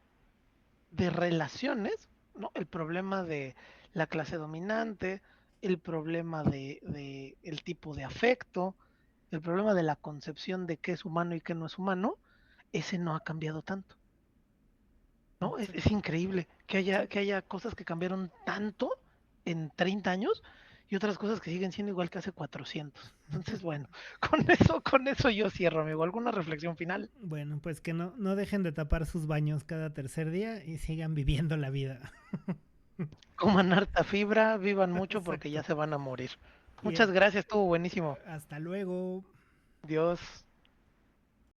Speaker 2: de relaciones, ¿no? El problema de la clase dominante, el problema de el tipo de afecto, el problema de la concepción de qué es humano y qué no es humano, ese no ha cambiado tanto, ¿no? Es increíble
Speaker 1: Sí.
Speaker 2: que haya cosas que cambiaron tanto en 30 años y otras cosas que siguen siendo igual que hace 400. Entonces, bueno, con eso yo cierro, amigo. ¿Alguna reflexión final?
Speaker 1: Bueno, pues que no dejen de tapar sus baños cada tercer día y sigan viviendo la vida.
Speaker 2: Coman harta fibra, vivan mucho porque ya
Speaker 1: Exacto.
Speaker 2: se van a morir. Muchas
Speaker 1: Bien,
Speaker 2: gracias, estuvo buenísimo.
Speaker 1: hasta luego.
Speaker 2: Dios.